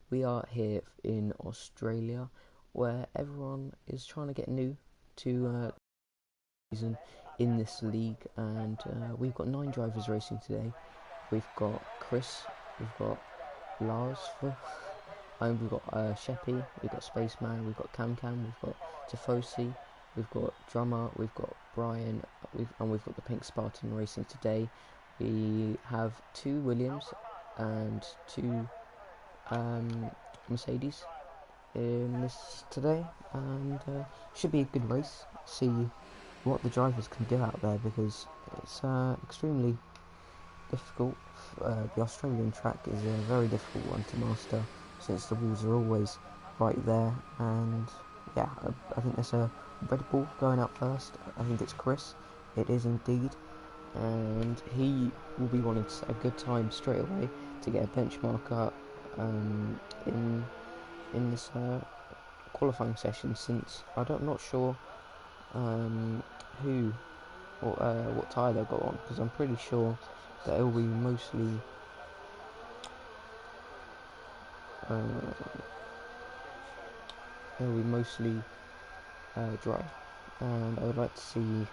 We are here in Australia, where everyone is trying to get new to season in this league, and we've got 9 drivers racing today. We've got Chris, we've got Lars, and we've got Sheppy, we've got Spaceman, we've got Cam, we've got Tifosi, we've got Drummer, we've got Brian, we've got the Pink Spartan racing today. We have 2 Williams and 2 Mercedes in this today, and should be a good race. See what the drivers can do out there, because it's extremely difficult. The Australian track is a very difficult one to master, since the walls are always right there. And yeah, I think there's a Red Bull going out first. I think it's Chris. It is indeed, and he will be wanting to set a good time straight away to get a benchmark up in this qualifying session, since I'm not sure who or what tyre they've got on, because I'm pretty sure that it will be mostly dry, and I would like to see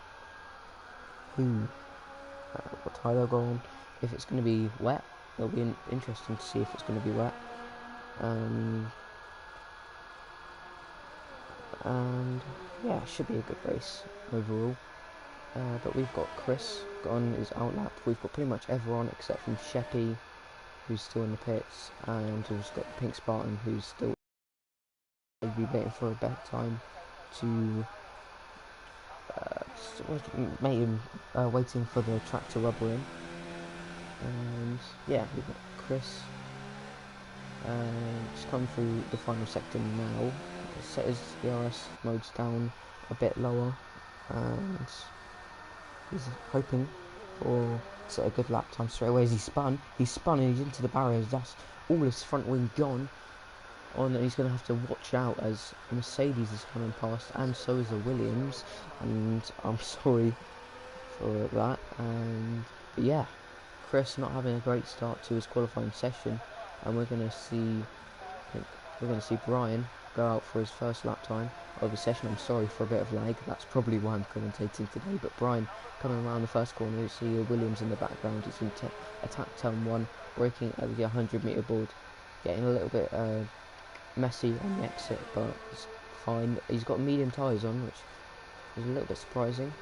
what tyre they'll go on. If it's going to be wet, it'll be interesting to see if it's going to be wet. And yeah, it should be a good race overall. But we've got Chris on his outlap. We've got pretty much everyone except from Sheppy, who's still in the pits, and we've got the Pink Spartan, who's still be waiting for a better time to waiting for the track to rubber in. And yeah, we've got Chris just come through the final sector now. Set his ERS modes down a bit lower, and he's hoping for set a good lap time straight away. As he spun and he's into the barriers. That's all his front wing gone on, and he's going to have to watch out as Mercedes is coming past, and so is the Williams, and I'm sorry for that. But yeah, Chris not having a great start to his qualifying session, and we're going to see Brian go out for his first lap time of the session. I'm sorry for a bit of lag, that's probably why I'm commentating today. But Brian coming around the first corner, you see Williams in the background. He's in attack turn 1, braking at the 100-meter board, getting a little bit messy on the exit, but it's fine. He's got medium tyres on, which is a little bit surprising.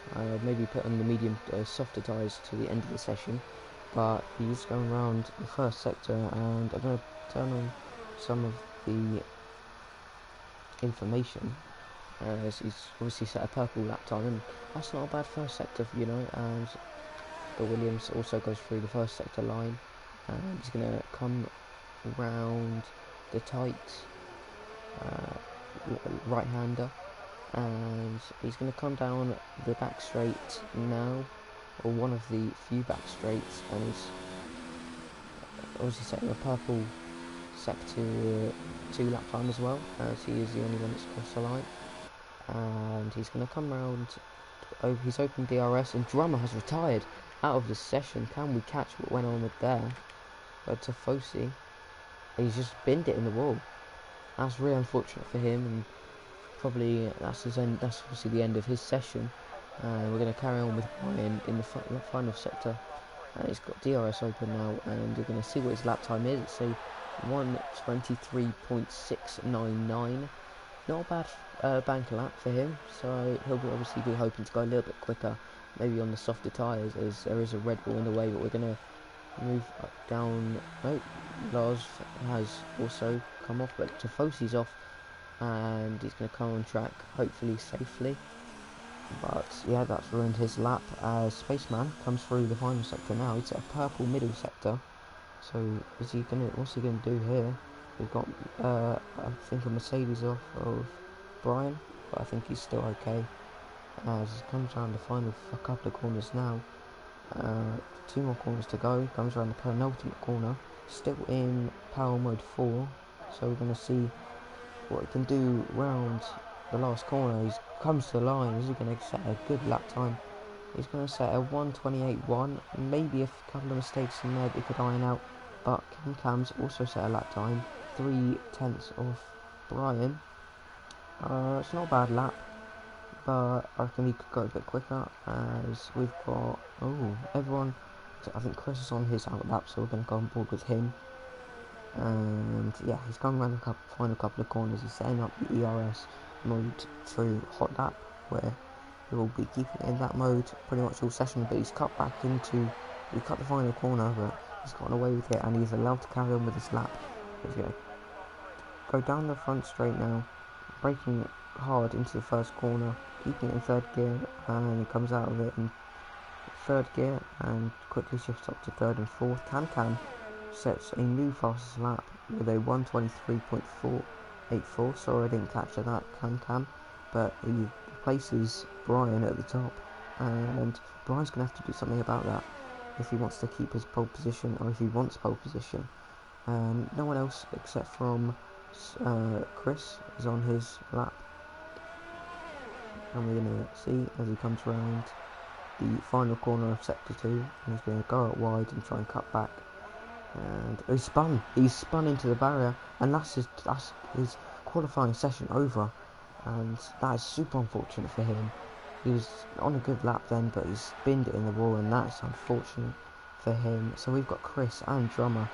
Maybe put on the medium softer tyres to the end of the session, but he's going around the first sector, and I'm going to turn on some of the information, as he's obviously set a purple lap time, and that's not a bad first sector, and the Williams also goes through the first sector line, and he's going to come round the tight right-hander, and he's going to come down the back straight now, or one of the few back straights, and he's obviously setting a purple sector 2 lap time as well, as he is the only one that's crossed the line. And he's going to come round. He's opened DRS, and Drummer has retired out of this session. Can we catch what went on with there? But Tifosi, he's just binned it in the wall. That's really unfortunate for him, and probably that's his end. That's obviously the end of his session. We're going to carry on with Brian in the final sector, and he's got DRS open now, and we're going to see what his lap time is. It's a 1:23.699. Not a bad banker lap for him, so he'll obviously be hoping to go a little bit quicker, maybe on the softer tyres, as there is a Red Bull in the way. But we're going to move down. No, Lars has also come off, but Tifosi's off, and he's going to come on track, hopefully safely. But yeah, that's ruined his lap, as Spaceman comes through the final sector now. It's a purple middle sector. So what's he gonna do here? We've got I think a Mercedes off of Brian, but I think he's still okay. As he comes around the final couple of corners now. 2 more corners to go. Comes around the penultimate corner, still in power mode 4. So we're gonna see what he can do round the last corner. He comes to the line. Is he gonna set a good lap time? He's going to set a 1:28.1, maybe a couple of mistakes in there that he could iron out, but Cam's also set a lap time 3/10 of Brian. It's not a bad lap, but I reckon he could go a bit quicker, as we've got, everyone, I think Chris is on his out lap, so we're going to go on board with him. And yeah, he's coming around the final couple of corners. He's setting up the ERS mode through hot lap, where he will be keeping it in that mode pretty much all session, but he cut the final corner, but he's gotten away with it, and he's allowed to carry on with his lap. He's going to go down the front straight now, braking hard into the first corner, keeping it in third gear, and he comes out of it in third gear and quickly shifts up to third and fourth. Can sets a new fastest lap with a 1:23.484. Sorry I didn't capture that, Can, but he replaces Brian at the top, and Brian's going to have to do something about that if he wants to keep his pole position, or if he wants pole position. No one else except from Chris is on his lap, and we're going to see as he comes around the final corner of sector 2, and he's going to go out wide and try and cut back, and he's spun into the barrier, and that's his qualifying session over, and that is super unfortunate for him. He was on a good lap then, but he spinned it in the wall, and that's unfortunate for him. So we've got Chris and Drummer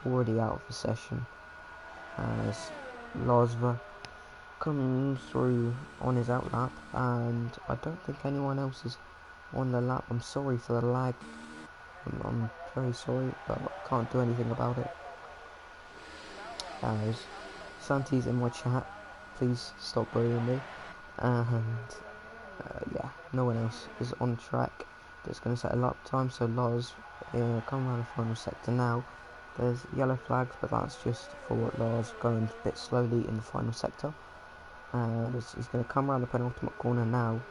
already out of the session, as Losva comes through on his out lap, and I don't think anyone else is on the lap. I'm sorry for the lag, I'm very sorry, but I can't do anything about it. As Santi's in my chat, please stop bullying me, and yeah, no one else is on track that's going to set a lap time. So Lars come around the final sector now. There's yellow flags, but that's just for Lars going a bit slowly in the final sector. He's going to come around the penultimate corner now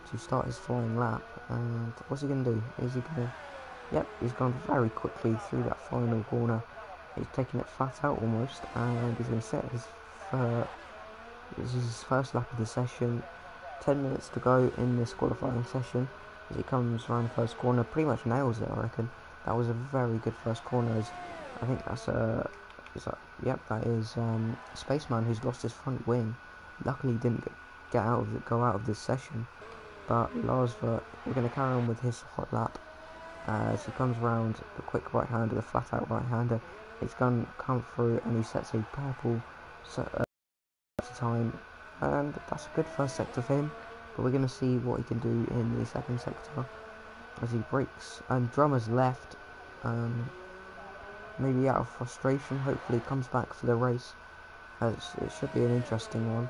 to start his flying lap, and what's he going to do? Is he going to... Yep, he's gone very quickly through that final corner. He's taking it flat out almost, and he's going to set his first lap of the session. 10 minutes to go in this qualifying session. As he comes around the first corner, pretty much nails it, I reckon. That was a very good first corner. As I think that's that is Spaceman, who's lost his front wing. Luckily, he didn't go out of this session. But Lars, we're going to carry on with his hot lap. As he comes around the quick right-hander, the flat-out right-hander, he's going to come through, and he sets a purple time, and that's a good first sector for him. But we're going to see what he can do in the second sector as he brakes, and Drummer's left, maybe out of frustration. Hopefully he comes back for the race, as it should be an interesting one.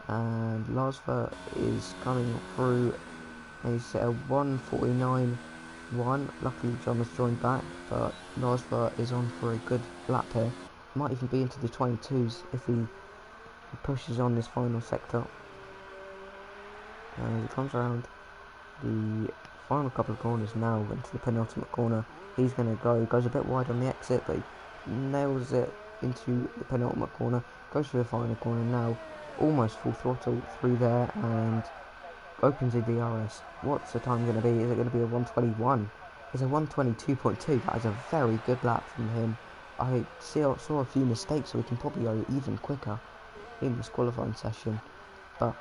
And Larsva is coming through, and he's set a 1:49.1. Luckily Drummer's joined back, but Larsva is on for a good lap here. Might even be into the 22s if he pushes on this final sector. And he comes around the final couple of corners now into the penultimate corner. He's going to go, he goes a bit wide on the exit, but he nails it into the penultimate corner, goes through the final corner now, almost full throttle through there, and opens the DRS. What's the time going to be? Is it going to be a 1:21? It's a 1:22.2. That is a very good lap from him. I saw a few mistakes, so we can probably go even quicker in this qualifying session. But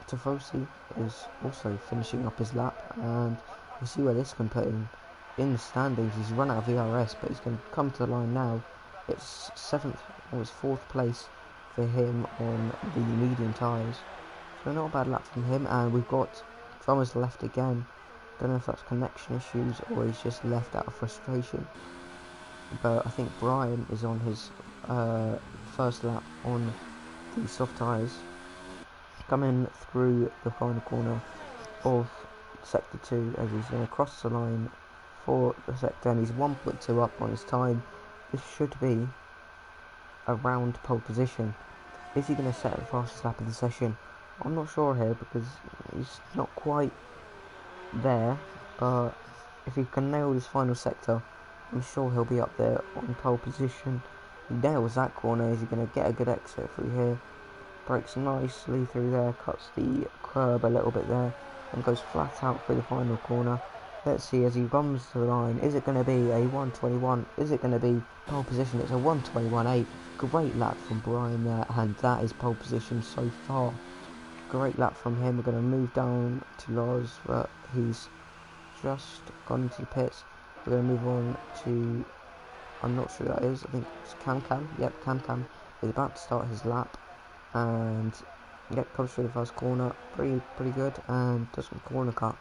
Tifosi is also finishing up his lap, and we'll see where this can put him in the standings. He's run out of ERS, but he's going to come to the line now. It's fourth place for him on the medium tyres. So not a bad lap from him, and we've got Drummer's left again. Don't know if that's connection issues or he's just left out of frustration. But I think Brian is on his first lap on the soft tyres, coming through the final corner of sector 2 as he's going to cross the line for the sector, and he's 1.2 up on his time. This should be a round pole position. Is he going to set the fastest lap of the session? I'm not sure here because he's not quite there, but if he can nail this final sector, I'm sure he'll be up there on pole position. He nails that corner. Is he going to get a good exit through here? Brakes nicely through there, cuts the curb a little bit there, and goes flat out through the final corner. Let's see as he comes to the line. Is it going to be a 1:21? Is it going to be pole position? It's a 1:21.8. Great lap from Brian there, and that is pole position so far. Great lap from him. We're going to move down to Loz, but he's just gone into the pits. We're going to move on to, I'm not sure who that is. I think it's Cam. Yep, Cam is about to start his lap, and yep, comes through the first corner. Pretty good, and does some corner cut,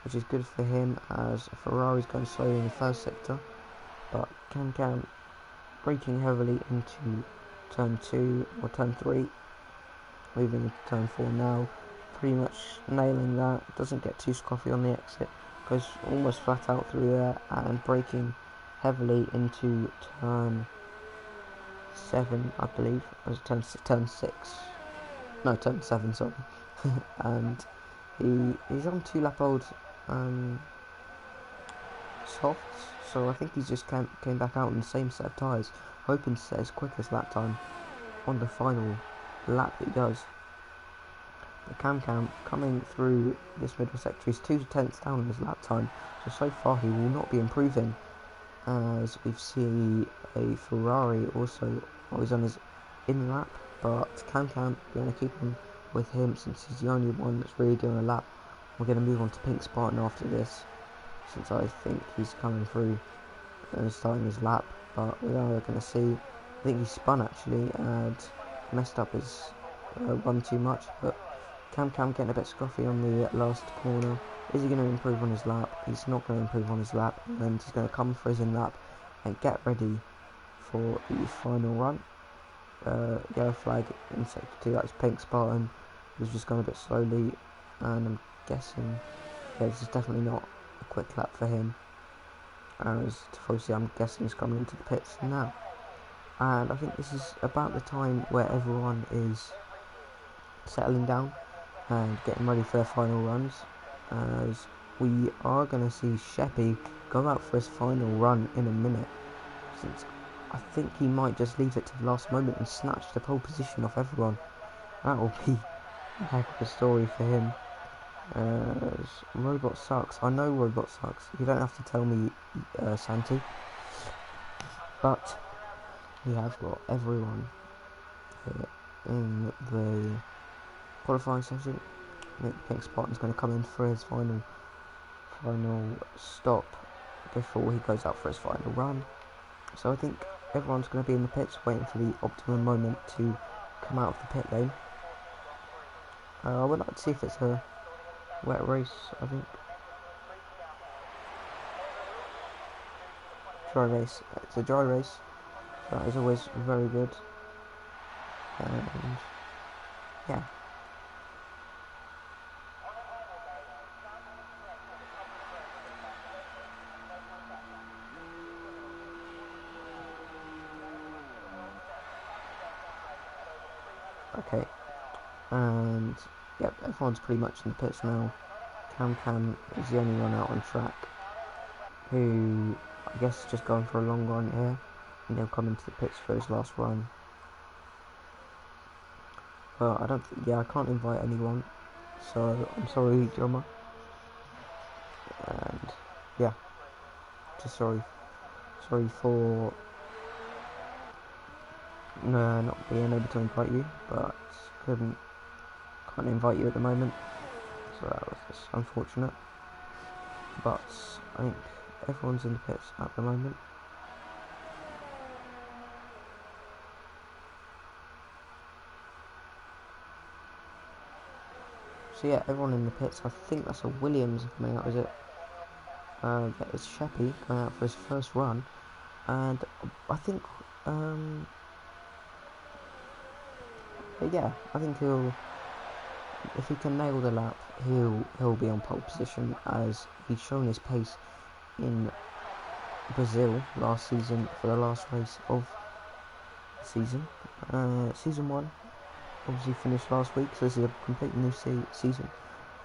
which is good for him as Ferrari's going slowly in the first sector. But Cam braking heavily into turn 2 or turn 3, moving into turn 4 now, pretty much nailing that. Doesn't get too scruffy on the exit, goes almost flat out through there, and braking heavily into turn 7, I believe, as turn 6. No, turn 7, sorry. And he's on 2 lap old softs, so I think he's just came back out in the same set of tyres, hoping to set his quickest lap time on the final lap that he does. But Cam coming through this middle sector, he's 2/10 down on his lap time, so far he will not be improving, as we see a Ferrari also always on his in lap, but Cam going to keep him with him since he's the only one that's really doing a lap. We're going to move on to Pink Spartan after this, since I think he's coming through and starting his lap, but we are going to see. I think he spun actually and messed up his run too much, but Cam getting a bit scruffy on the last corner. Is he going to improve on his lap? He's not going to improve on his lap, and he's going to come for his in lap and get ready for the final run. Yellow flag in sector 2, that was Pink Spartan. He was just going a bit slowly, and I'm guessing this is definitely not a quick lap for him. As obviously I'm guessing he's coming into the pits now. And I think this is about the time where everyone is settling down and getting ready for their final runs, as we are going to see Sheppy go out for his final run in a minute, since I think he might just leave it to the last moment and snatch the pole position off everyone. That will be a heck of a story for him. As Robot sucks. I know Robot sucks. You don't have to tell me, Santi. But we have got everyone here in the qualifying session. I think Pink Spartan's going to come in for his final stop before he goes out for his final run. So I think everyone's going to be in the pits waiting for the optimum moment to come out of the pit lane. I would like to see if it's a wet race, I think. Dry race. It's a dry race. That is always very good. And yeah. Okay. And yep, everyone's pretty much in the pits now. Cam is the only one out on track, who I guess is just going for a long run here, and he'll come into the pits for his last run. Well, I can't invite anyone, so I'm sorry, drummer. And yeah, just sorry for not being able to invite you, but can't invite you at the moment, so that was just unfortunate. But I think everyone's in the pits at the moment. So yeah, everyone in the pits. I think that's a Williams coming out, is it? Yeah, it's Sheppy going out for his first run, and I think yeah, I think if he can nail the lap, he'll be on pole position, as he's shown his pace in Brazil last season for the last race of the season. Season 1 obviously finished last week, so this is a completely new season,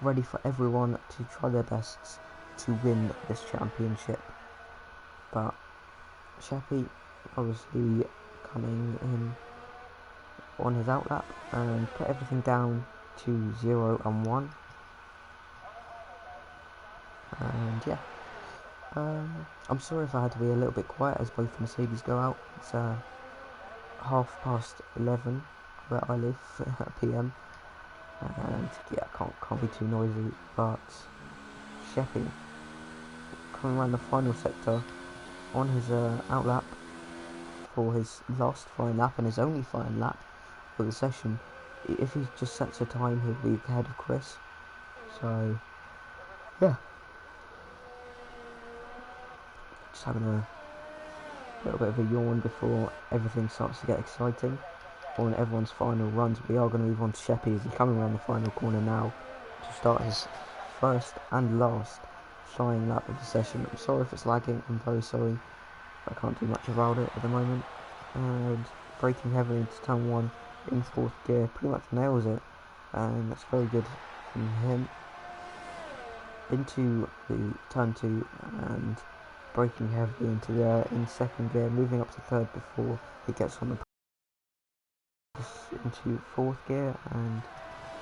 ready for everyone to try their best to win this championship. But Sheppy obviously coming in on his outlap and put everything down to 0 and 1, and yeah, I'm sorry if I had to be a little bit quiet as both Mercedes go out. It's 11:30 where I live PM, and yeah, can't be too noisy. But Sheppy coming around the final sector on his outlap for his last fine lap and his only fine lap for the session. If he just sets a time, he'll be ahead of Chris. So yeah, just having a little bit of a yawn before everything starts to get exciting. On everyone's final runs, we are going to move on to Sheppy as he's coming around the final corner now to start his first and last flying lap of the session. I'm sorry if it's lagging, I'm very sorry. I can't do much about it at the moment. And braking heavily into turn 1 in 4th gear, pretty much nails it, and that's very good from him. Into the turn 2 and braking heavily into there in 2nd gear, moving up to 3rd before he gets on the into 4th gear and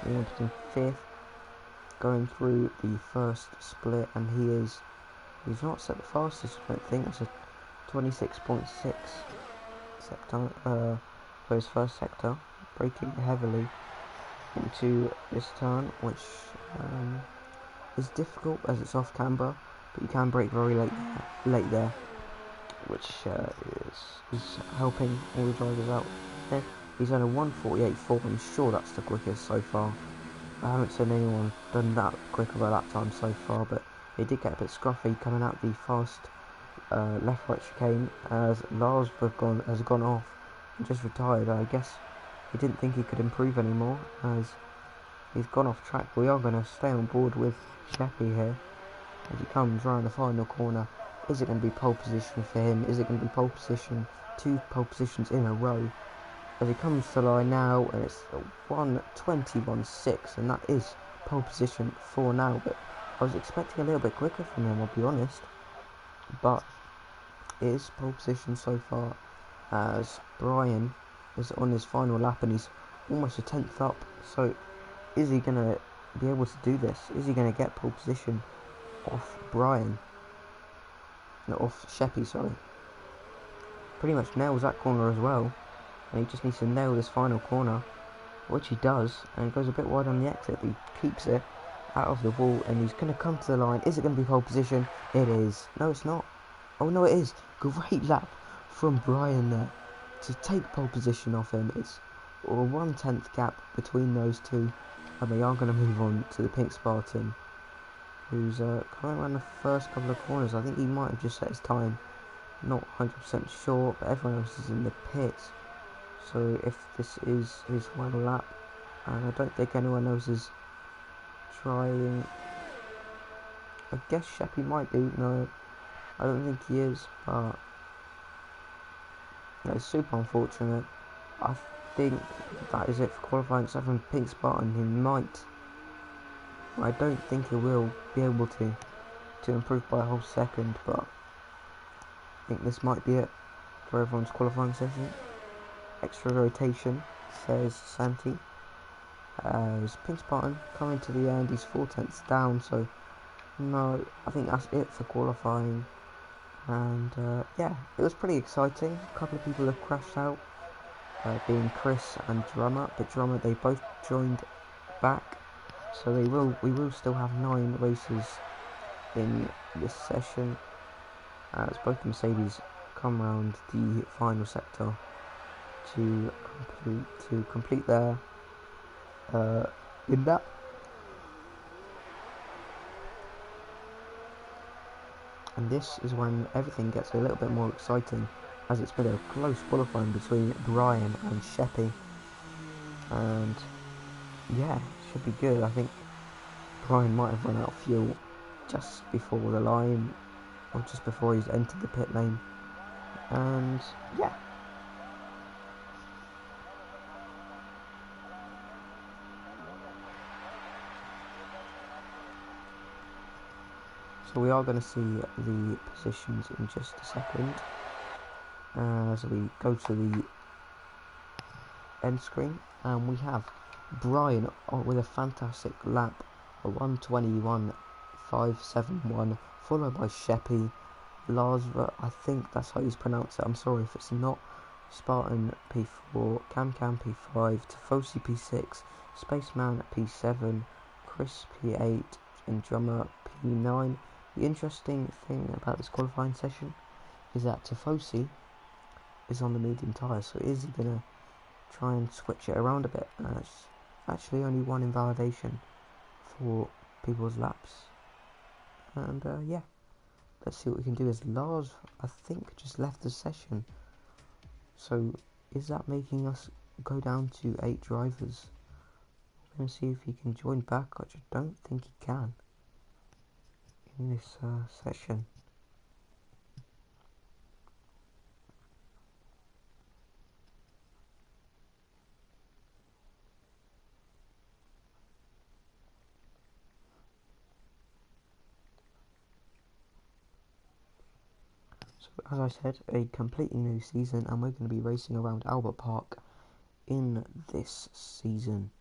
moving up to 5th, going through the first split, and he's not set the fastest, I don't think. It's a 26.6 sector for his first sector, braking heavily into this turn, which is difficult as it's off camber, but you can brake very late there, which is helping all the drivers out there. He's on a 1:48.4. I'm sure that's the quickest so far. I haven't seen anyone done that quick of a lap time so far, but he did get a bit scruffy coming out the fast left-right chicane as Lars has gone off and just retired. I guess he didn't think he could improve anymore as he's gone off track. We are going to stay on board with Sheppy here as he comes around the final corner. Is it going to be pole position for him? Is it going to be pole position? 2 pole positions in a row as he comes to the line now, and it's 1:21.6, and that is pole position for now. But I was expecting a little bit quicker from him, I'll be honest, but it is pole position so far as Brian is on his final lap and he's almost a 10th up. So is he going to be able to do this? Is he going to get pole position off Brian? No, off Sheppy, sorry. Pretty much nails that corner as well, and he just needs to nail this final corner, which he does, and he goes a bit wide on the exit, but he keeps it out of the wall, and he's going to come to the line. Is it going to be pole position? It is. No, it's not. Oh no, it is. Great lap from Brian there to take pole position off him. It's a 1/10 gap between those two, and they are going to move on to the Pink Spartan, who's coming around the first couple of corners. I think he might have just set his time, not 100% sure, but everyone else is in the pits. So if this is his final lap, and I don't think anyone else is trying, I guess Sheppy might be. No, I don't think he is, but it's super unfortunate. I think that is it for qualifying, except from Pink Spartan. He might, I don't think he will be able to improve by a whole second, but I think this might be it for everyone's qualifying session. Extra rotation, says Santi. As Pink Spartan coming to the end, he's 4/10 down, so no, I think that's it for qualifying. And yeah, it was pretty exciting. A couple of people have crashed out, being Chris and Drummer, but Drummer, they both joined back, so we will still have 9 races in this session as both Mercedes come round the final sector to complete their in that. And this is when everything gets a little bit more exciting, as it's been a close qualifying between Brian and Sheppy, and yeah, it should be good. I think Brian might have run out of fuel just before the line, or just before he's entered the pit lane, and yeah. So we are going to see the positions in just a second as we go to the end screen, and we have Brian with a fantastic lap, a 1:21.571, followed by Sheppy Lasva, I think that's how you pronounce it. I'm sorry if it's not. Spartan P4, Cam P5, Tifosi P6, Spaceman P7, Chris P8, and Drummer P9. The interesting thing about this qualifying session is that Tifosi is on the medium tyre, so is he going to try and switch it around a bit? It's actually only one invalidation for people's laps. And yeah, let's see what we can do. As Lars, I think, just left the session. So is that making us go down to 8 drivers? We're going to see if he can join back, which I don't think he can in this session. So as I said, a completely new season, and we're going to be racing around Albert Park in this season.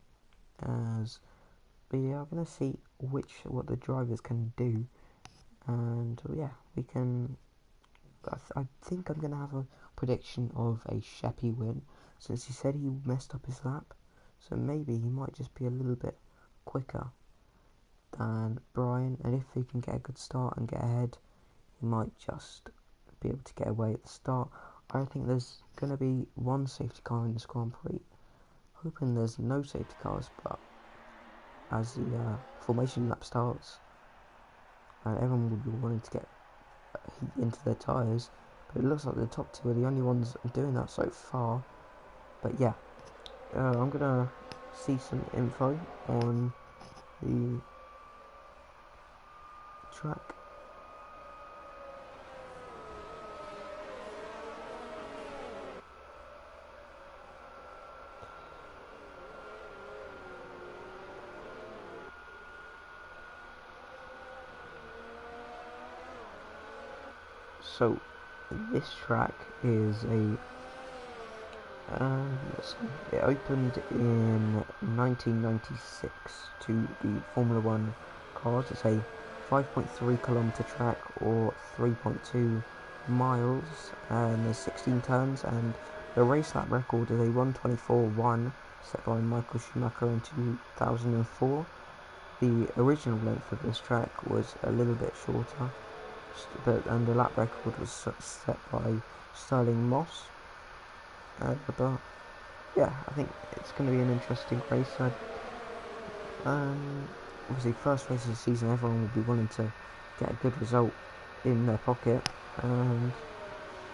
As we are going to see what the drivers can do, and yeah, we can. I think I'm going to have a prediction of a Sheppy win, since he said he messed up his lap, so maybe he might just be a little bit quicker than Brian, and if he can get a good start and get ahead, he might just be able to get away at the start. I think there's going to be one safety car in this Grand Prix, hoping there's no safety cars, but as the formation lap starts, everyone will be wanting to get heat into their tyres, but it looks like the top two are the only ones doing that so far. But yeah, I'm gonna see some info on the track. So this track is it opened in 1996 to the Formula 1 cars. It's a 5.3 kilometer track, or 3.2 miles, and there's 16 turns, and the race lap record is a 1:24.1 set by Michael Schumacher in 2004. The original length of this track was a little bit shorter, and the lap record was set by Sterling Moss. But yeah, I think it's going to be an interesting race. Obviously, first race of the season, everyone will be wanting to get a good result in their pocket, and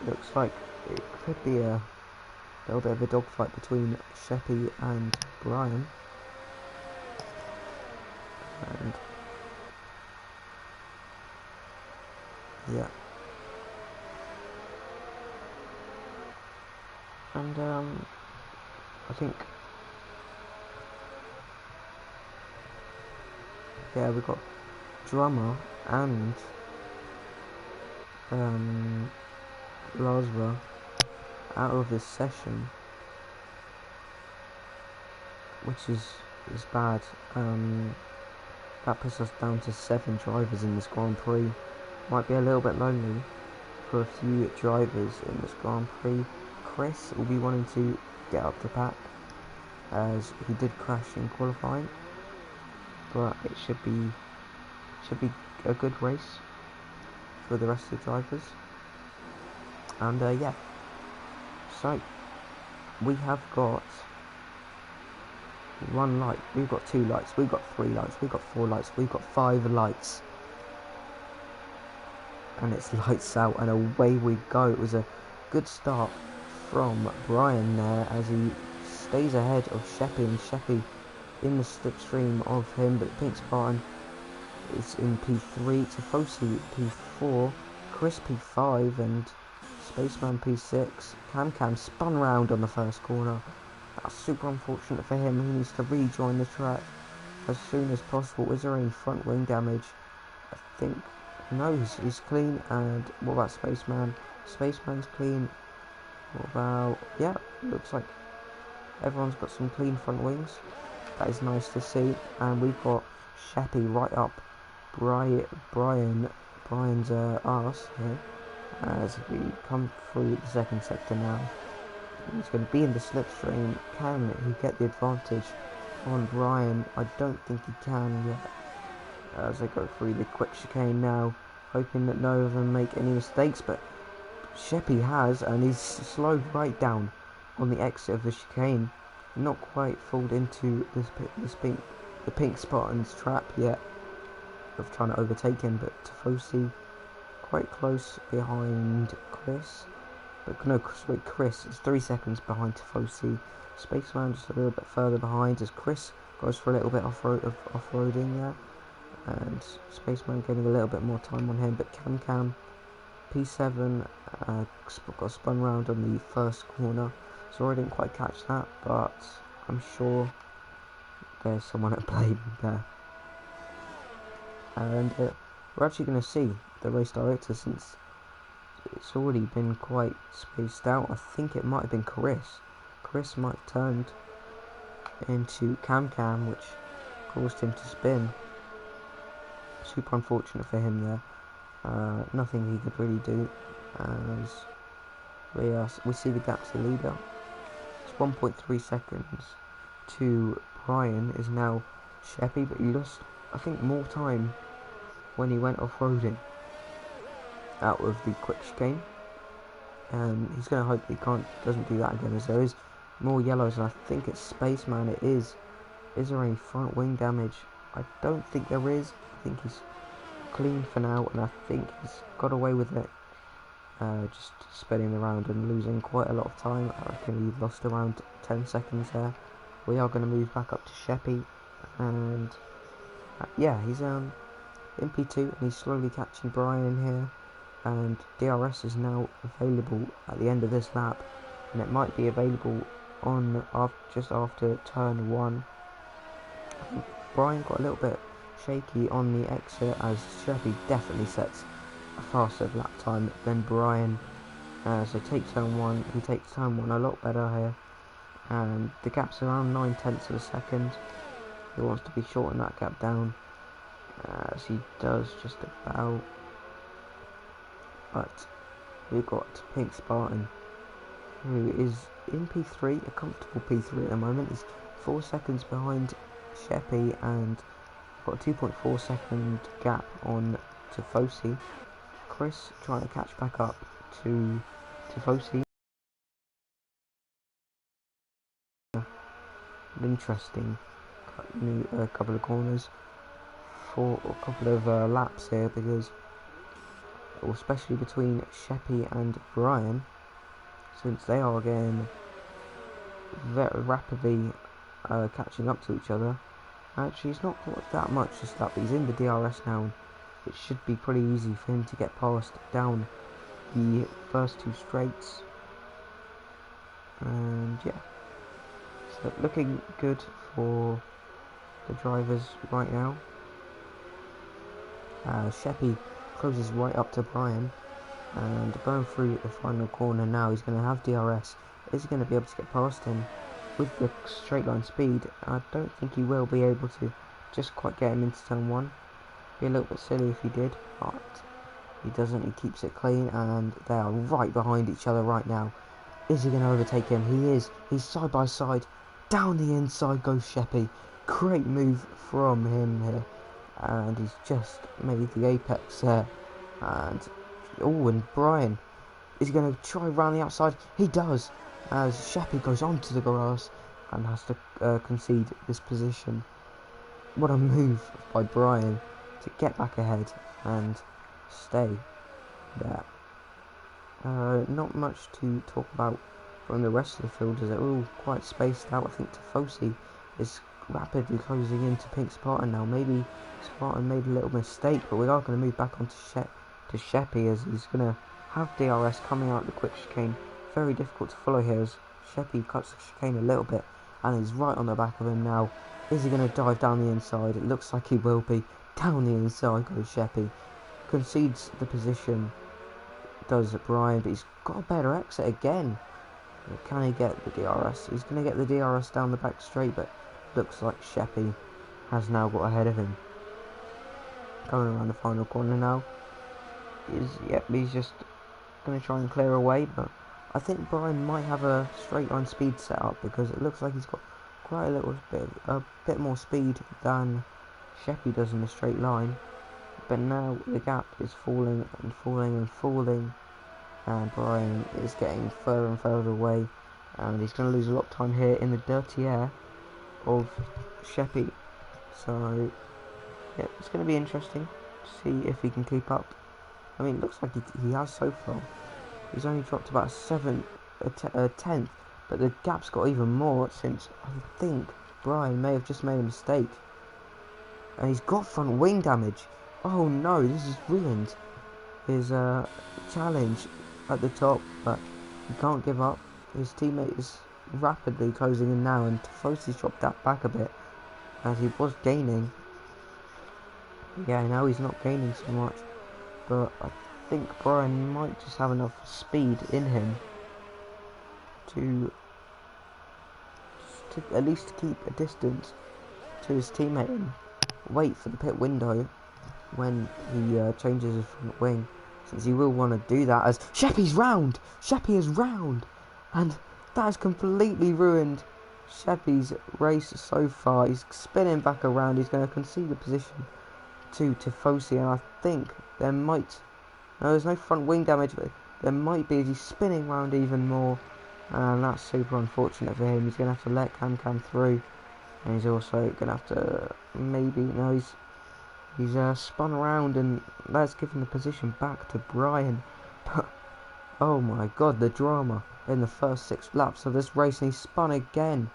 it looks like it could be a little bit of a dogfight between Sheppy and Brian. And yeah, and I think, yeah, we've got Drummer and Lasva out of this session, which is bad. That puts us down to 7 drivers in this Grand Prix. Might be a little bit lonely for a few drivers in this Grand Prix. Chris will be wanting to get up the pack, as he did crash in qualifying, but it should be a good race for the rest of the drivers. And yeah, so we have got 1 light, we've got 2 lights, we've got 3 lights, we've got 4 lights, we've got 5 lights, and it's lights out, and away we go. It was a good start from Brian there, as he stays ahead of Sheppy, and Sheppy in the slipstream of him, but Pink Spartan is in P3, Tifosi P4, Chris P5, and Spaceman P6. Cam spun round on the first corner. That's super unfortunate for him. He needs to rejoin the track as soon as possible. Is there any front wing damage? I think no, he's clean. And what about Spaceman? Spaceman's clean. What about, yeah, looks like everyone's got some clean front wings. That is nice to see. And we've got Sheppy right up Brian's arse here. as we come through the second sector now. He's going to be in the slipstream. Can he get the advantage on Brian? I don't think he can yet. As they go through the quick chicane now, hoping that none of them make any mistakes, but Sheppy has, and he's slowed right down on the exit of the chicane. Not quite fallen into the pink Spartan's trap yet of trying to overtake him, but Tifosi quite close behind Chris. But no, wait, Chris is 3 seconds behind Tifosi. Spaceman just a little bit further behind as Chris goes for a little bit off-roading there. And Spaceman getting a little bit more time on him, but Cam P7 got spun round on the first corner. So I didn't quite catch that, but I'm sure there's someone at blame there. And we're actually going to see the race director, since it's already been quite spaced out. I think it might have been Chris. Chris might have turned into Cam, which caused him to spin. Super unfortunate for him there. Nothing he could really do, as we see the gap to the leader. It's 1.3 seconds to Brian is now Sheppy, but he lost, I think, more time when he went off-roading out of the quick chicane. He's going to hope he doesn't do that again, as there is more yellows, and I think it's Spaceman. It is. Is there any front wing damage? I don't think there is. I think he's clean for now, and I think he's got away with it. Just spinning around and losing quite a lot of time. I reckon he lost around 10 seconds there. We are going to move back up to Sheppy, and yeah, he's in P2 and he's slowly catching Brian here. And DRS is now available at the end of this lap, and it might be available on just after turn 1. Brian got a little bit shaky on the exit, as Sheppy definitely sets a faster lap time than Brian. So take turn 1, he takes turn 1 a lot better here, and the gap's around 9/10 of a second. He wants to be shorten that gap down, as he does just about. But we've got Pink Spartan, who is in P3, a comfortable P3 at the moment. He's 4 seconds behind Sheppy, and got a 2.4 second gap on Tifosi. Chris trying to catch back up to Tifosi. An interesting couple of corners for a couple of laps here, because especially between Sheppy and Brian, since they are again very rapidly catching up to each other. Actually, it's not that much just that, but he's in the DRS now. It should be pretty easy for him to get past down the first 2 straights. And yeah, so looking good for the drivers right now. Sheppy closes right up to Brian, and going through the final corner now, he's going to have DRS. Is he going to be able to get past him with the straight line speed? I don't think he will be able to just quite get him into turn 1. Be a little bit silly if he did, but he doesn't. He keeps it clean, and they are right behind each other right now. Is he going to overtake him? He is. He's side by side. Down the inside goes Sheppy. Great move from him here, and he's just made the apex there. And and Brian, is he going to try round the outside? He does, as Sheppy goes onto the grass and has to concede this position. What a move by Brian to get back ahead and stay there. Not much to talk about from the rest of the field, as they're all quite spaced out. I think Tifosi is rapidly closing into Pink Spartan now. Maybe Spartan made a little mistake, but we are going to move back onto Sheppy, as he's going to have DRS coming out the quick chicane. Very difficult to follow here, as Sheppy cuts the chicane a little bit, and he's right on the back of him now. Is he going to dive down the inside? It looks like he will be. Down the inside goes Sheppy. Concedes the position, does Brian, but he's got a better exit again. Can he get the DRS? He's going to get the DRS down the back straight, but looks like Sheppy has now got ahead of him. Coming around the final corner now. He's just going to try and clear away, but I think Brian might have a straight line speed set up because it looks like he's got quite a bit more speed than Sheppy does in the straight line. But now the gap is falling and falling and falling, and Brian is getting further and further away, and he's going to lose a lot of time here in the dirty air of Sheppy. So yeah, it's going to be interesting to see if he can keep up. I mean, it looks like he has so far. He's only dropped about a tenth, but the gap's got even more since I think Brian may have just made a mistake. And he's got front wing damage. Oh no, this is ruined his challenge at the top, but he can't give up. His teammate is rapidly closing in now, and Tifosi's dropped that back a bit as he was gaining. Yeah, now he's not gaining so much, but I think Brian might just have enough speed in him to at least keep a distance to his teammate and wait for the pit window when he changes his front wing, since he will want to do that as Sheppy's round! Sheppy is round! And that has completely ruined Sheppy's race so far. He's spinning back around, he's going to concede the position to Tifosi, and I think there might... No, there's no front wing damage, but there might be as he's spinning round even more, and that's super unfortunate for him. He's going to have to let Cam through, and he's also going to have to maybe... No, he's spun around, and that's given the position back to Brian. But oh my god, the drama in the first 6 laps of this race, and he spun again.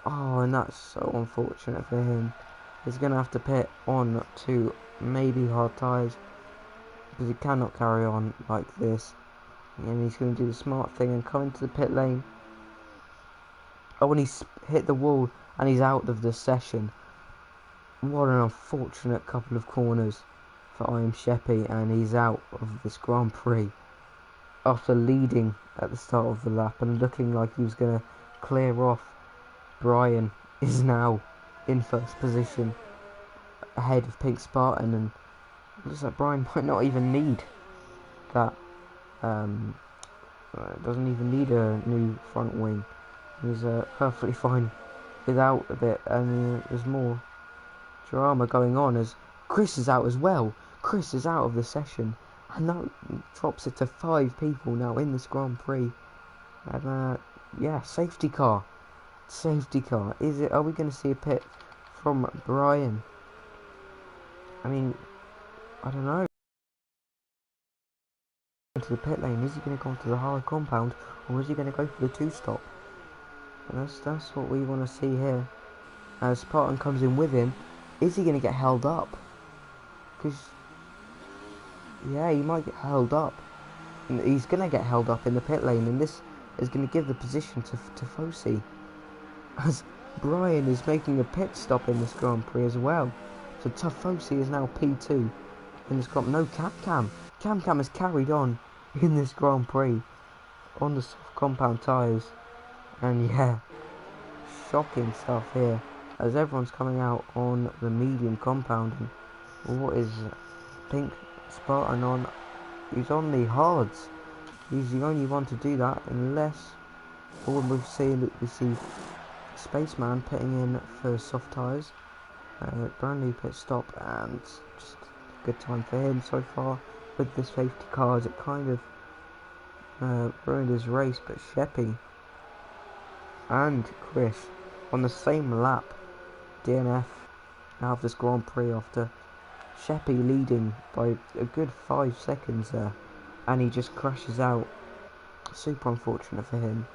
Oh, and that's so unfortunate for him. He's going to have to pit on to maybe hard tyres, because he cannot carry on like this. And he's going to do the smart thing and come into the pit lane. Oh, and he's hit the wall, and he's out of the session. What an unfortunate couple of corners for I Am Sheppy, and he's out of this Grand Prix after leading at the start of the lap and looking like he was going to clear off. Brian is now in first position ahead of Pink Spartan, and it looks like Brian might not even need that. Doesn't even need a new front wing. He's perfectly fine without a bit, and there's more drama going on as Chris is out as well. Chris is out of the session, and that drops it to 5 people now in this Grand Prix. And yeah, safety car. Is it? Are we going to see a pit from Brian? I mean, I don't know. Into the pit lane, is he going to go into the hard compound, or is he going to go for the 2-stop? That's what we want to see here. As Spartan comes in with him, is he going to get held up? Because yeah, he might get held up. And he's going to get held up in the pit lane, and this is going to give the position to Tifosi, as Brian is making a pit stop in this Grand Prix as well. So Tifosi is now P2 in this Grand Prix. No, Cam has carried on in this Grand Prix on the soft compound tyres. And yeah, shocking stuff here as everyone's coming out on the medium compound. And what is Pink Spartan on? He's on the hards. He's the only one to do that, unless all we see Spaceman putting in for soft tyres. Brand new pit stop, and just a good time for him so far with the safety cars. It kind of ruined his race, but Sheppy and Chris on the same lap DNF out of this Grand Prix after Sheppy leading by a good 5 seconds there, and he just crashes out. Super unfortunate for him.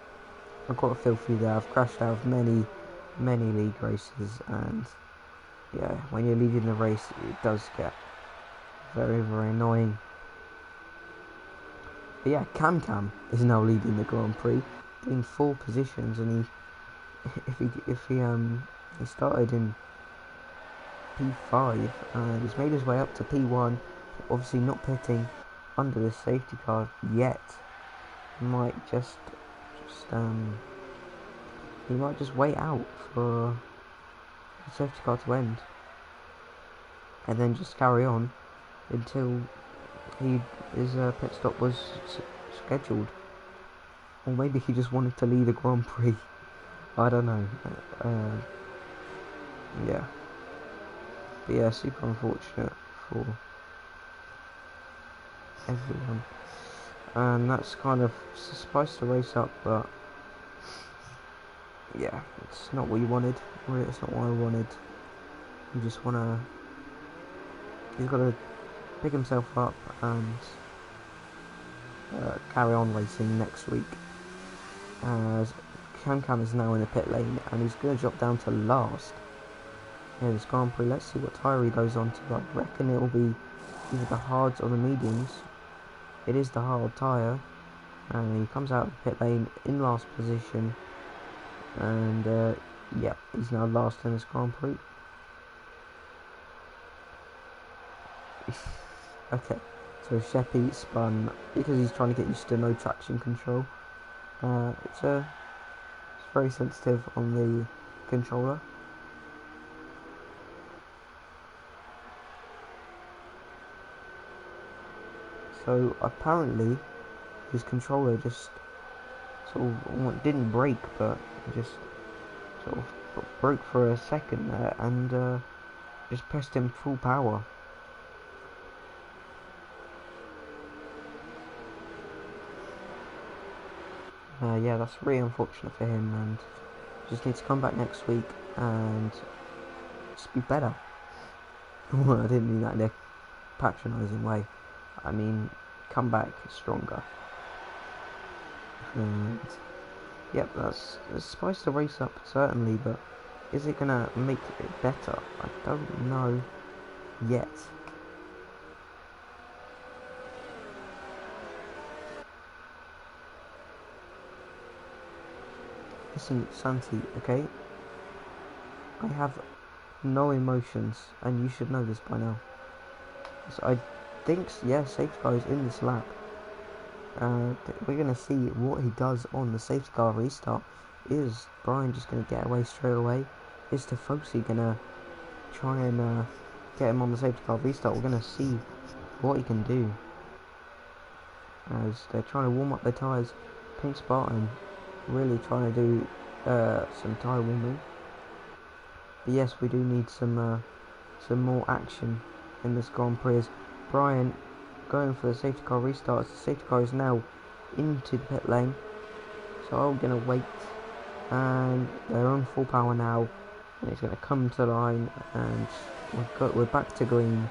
I've got a feel for you there. I've crashed out of many league races, and yeah, when you're leading the race it does get very annoying. But yeah, Cam is now leading the Grand Prix in 4 positions, and he started in P5 and he's made his way up to P1, obviously not pitting under the safety car yet. He might just wait out for the safety car to end and then just carry on until his pit stop was scheduled, or maybe he just wanted to lead the Grand Prix. I don't know. Yeah, but yeah, super unfortunate for everyone, and that's kind of supposed to race up, but yeah, it's not what you wanted. Really, it's not what I wanted. You just wanna. He's got to pick himself up and carry on racing next week. As Cam is now in the pit lane and he's going to drop down to last in this Grand Prix. Let's see what tyre he goes on to. I reckon it will be either the hards or the mediums. It is the hard tyre, and he comes out of the pit lane in last position, and yeah, he's now last in this Grand Prix. Okay, so Sheppy spun because he's trying to get used to no traction control. It's very sensitive on the controller. So apparently his controller just sort of didn't break, but just sort of broke for a second there, and just pressed him full power. Yeah, that's really unfortunate for him, and just needs to come back next week and just be better. Well, I didn't mean that in a patronising way. I mean, come back stronger. And yep, that's supposed to race up certainly, but is it gonna make it better? I don't know yet. Listen, Santi, okay? I have no emotions, and you should know this by now. So I think, yeah, safety car is in this lap. We're going to see what he does on the safety car restart. Is Brian just going to get away straight away? Is Tifosi going to try and get him on the safety car restart? We're going to see what he can do, as they're trying to warm up their tyres. Pink Spartan really trying to do some tyre warming. But yes, we do need some more action in this Grand Prix. As Brian going for the safety car restarts. The safety car is now into the pit lane, so I'm going to wait, and they're on full power now, and it's going to come to the line, and we're back to green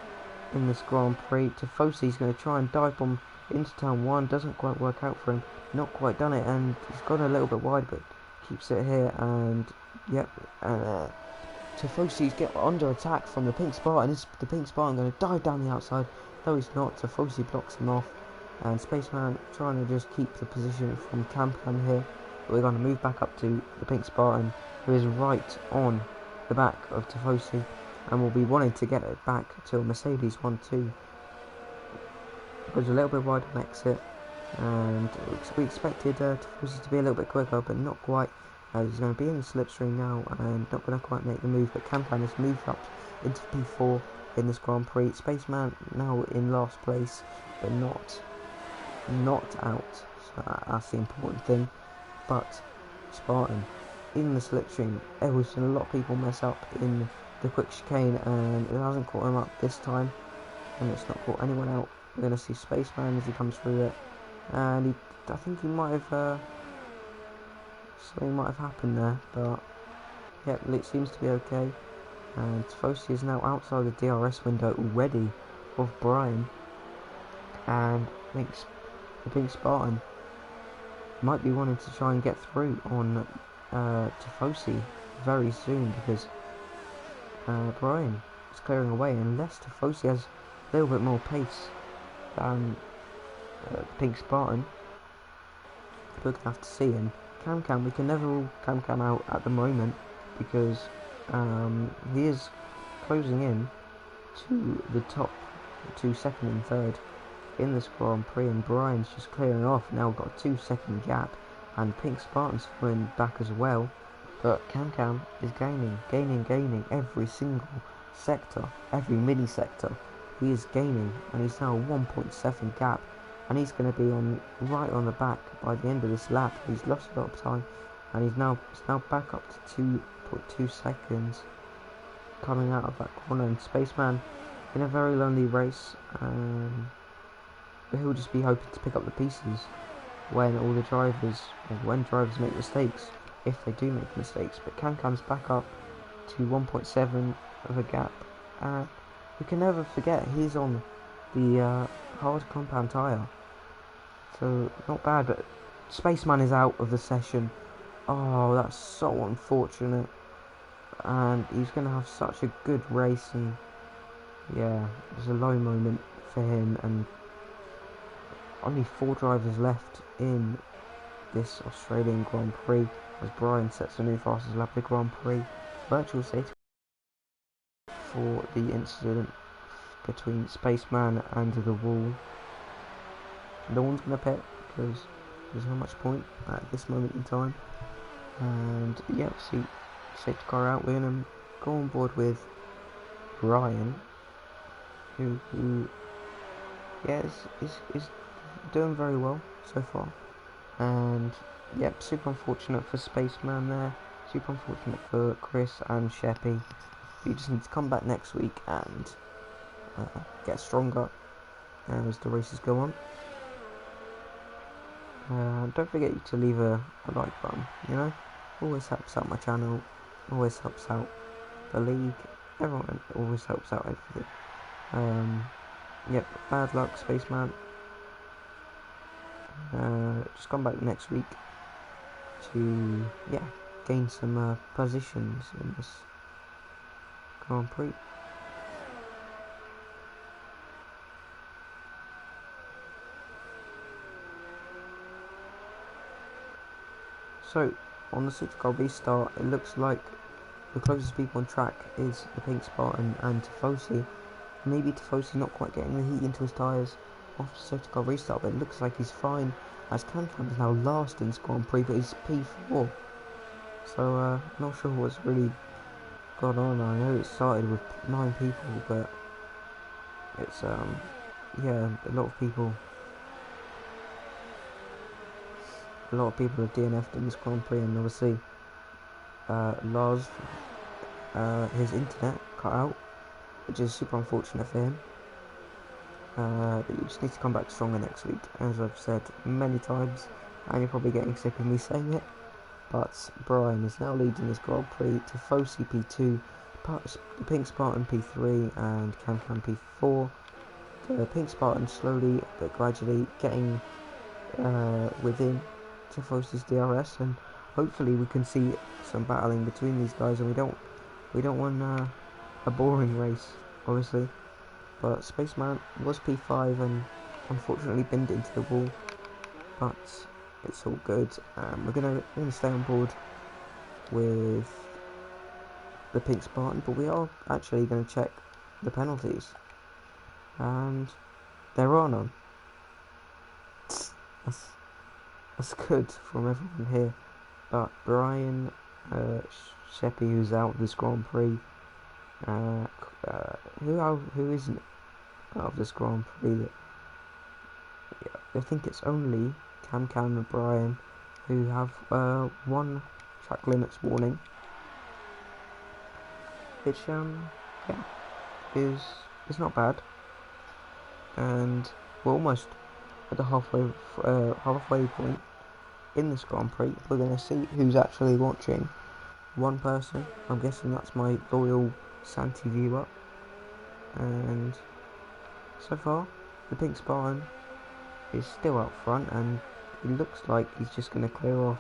in this Grand Prix. Tifosi's going to try and dive bomb into turn 1, doesn't quite work out for him, not quite done it, and he's gone a little bit wide, but keeps it here, and yep, Tifosi's get under attack from the Pink Spartan. Is the Pink Spartan going to dive down the outside? No, he's not. Tifosi blocks him off, and Spaceman trying to just keep the position from Cam here. But we're going to move back up to the Pink Spartan, who is right on the back of Tifosi, and will be wanting to get it back to a Mercedes 1-2. Goes a little bit wide on exit, and we expected Tifosi to be a little bit quicker, but not quite. He's going to be in the slipstream now and not going to quite make the move, but Cam has moved up into P4 in this Grand Prix. Spaceman now in last place, but not out, so that's the important thing. But Spartan in the slipstream, we've seen a lot of people mess up in the quick chicane, and it hasn't caught him up this time, and it's not caught anyone out. We're going to see Spaceman as he comes through it, and I think he might have something might have happened there, but yeah, it seems to be okay. And Tifosi is now outside the DRS window already of Brian, and thinks the Pink Spartan might be wanting to try and get through on Tifosi very soon, because Brian is clearing away, unless Tifosi has a little bit more pace than Pink Spartan. We're going to have to see. And Cam, we can never rule Cam out at the moment, because he is closing in to the top, to second and third in this Grand Prix, and Brian's just clearing off. Now we've got a 2-second gap, and Pink Spartan's falling back as well, but Cam is gaining every single sector, every mini sector he is gaining, and he's now 1.7 gap, and he's going to be on right on the back by the end of this lap. He's lost a lot of time, and he's now back up to 2.2 seconds coming out of that corner. And Spaceman in a very lonely race, he'll just be hoping to pick up the pieces when all the drivers, or when drivers make mistakes, if they do make mistakes. But Cam's back up to 1.7 of a gap. We can never forget he's on the hard compound tyre, so not bad. But Spaceman is out of the session. Oh, that's so unfortunate, and he's going to have such a good race. And yeah, there's a low moment for him, and only 4 drivers left in this Australian Grand Prix as Brian sets a new fastest lap of the Grand Prix. Virtual safety for the incident between Spaceman and the wall. No one's going to pit because there's not much point at this moment in time. And yeah, see, safety car out. We're going to go on board with Brian, who yeah, is doing very well so far. And yep, super unfortunate for Spaceman there. Super unfortunate for Chris and Sheppy. You just need to come back next week and get stronger as the races go on. Don't forget to leave a like button, you know, always helps out my channel, always helps out the league, everyone always helps out everything. Yep, bad luck Spaceman. Just come back next week to gain some positions in this Grand Prix. So on the safety car restart, it looks like the closest people on track is the Pink Spartan and Tifosi. Maybe Tifosi's not quite getting the heat into his tyres after the safety car restart, but it looks like he's fine, as Cam is now last in this Grand Prix, but he's P4. So not sure what's really gone on. I know it started with 9 people, but it's yeah, a lot of people have DNF'd in this Grand Prix, and obviously Lars, his internet cut out, which is super unfortunate for him. But you just need to come back stronger next week, as I've said many times, and you're probably getting sick of me saying it. But Brian is now leading this Grand Prix, Tifosi P2, the Pink Spartan P3, and Cam P4. The Pink Spartan slowly but gradually getting within Tifosi's DRS, and hopefully we can see some battling between these guys. And we don't want a boring race, obviously. But Spaceman was P5 and unfortunately binned into the wall, but it's all good. We're gonna stay on board with the Pink Spartan, but we are actually going to check the penalties, and there are none. That's good from everyone here, but Brian Sheppy, who's out of this Grand Prix, who isn't out of this Grand Prix? I think it's only Cam and Brian who have one track limits warning, which is not bad. And we're almost at the halfway point in this Grand Prix. We're going to see who's actually watching. One person, I'm guessing that's my loyal Santi viewer, and so far the Pink Spartan is still up front, and it looks like he's just going to clear off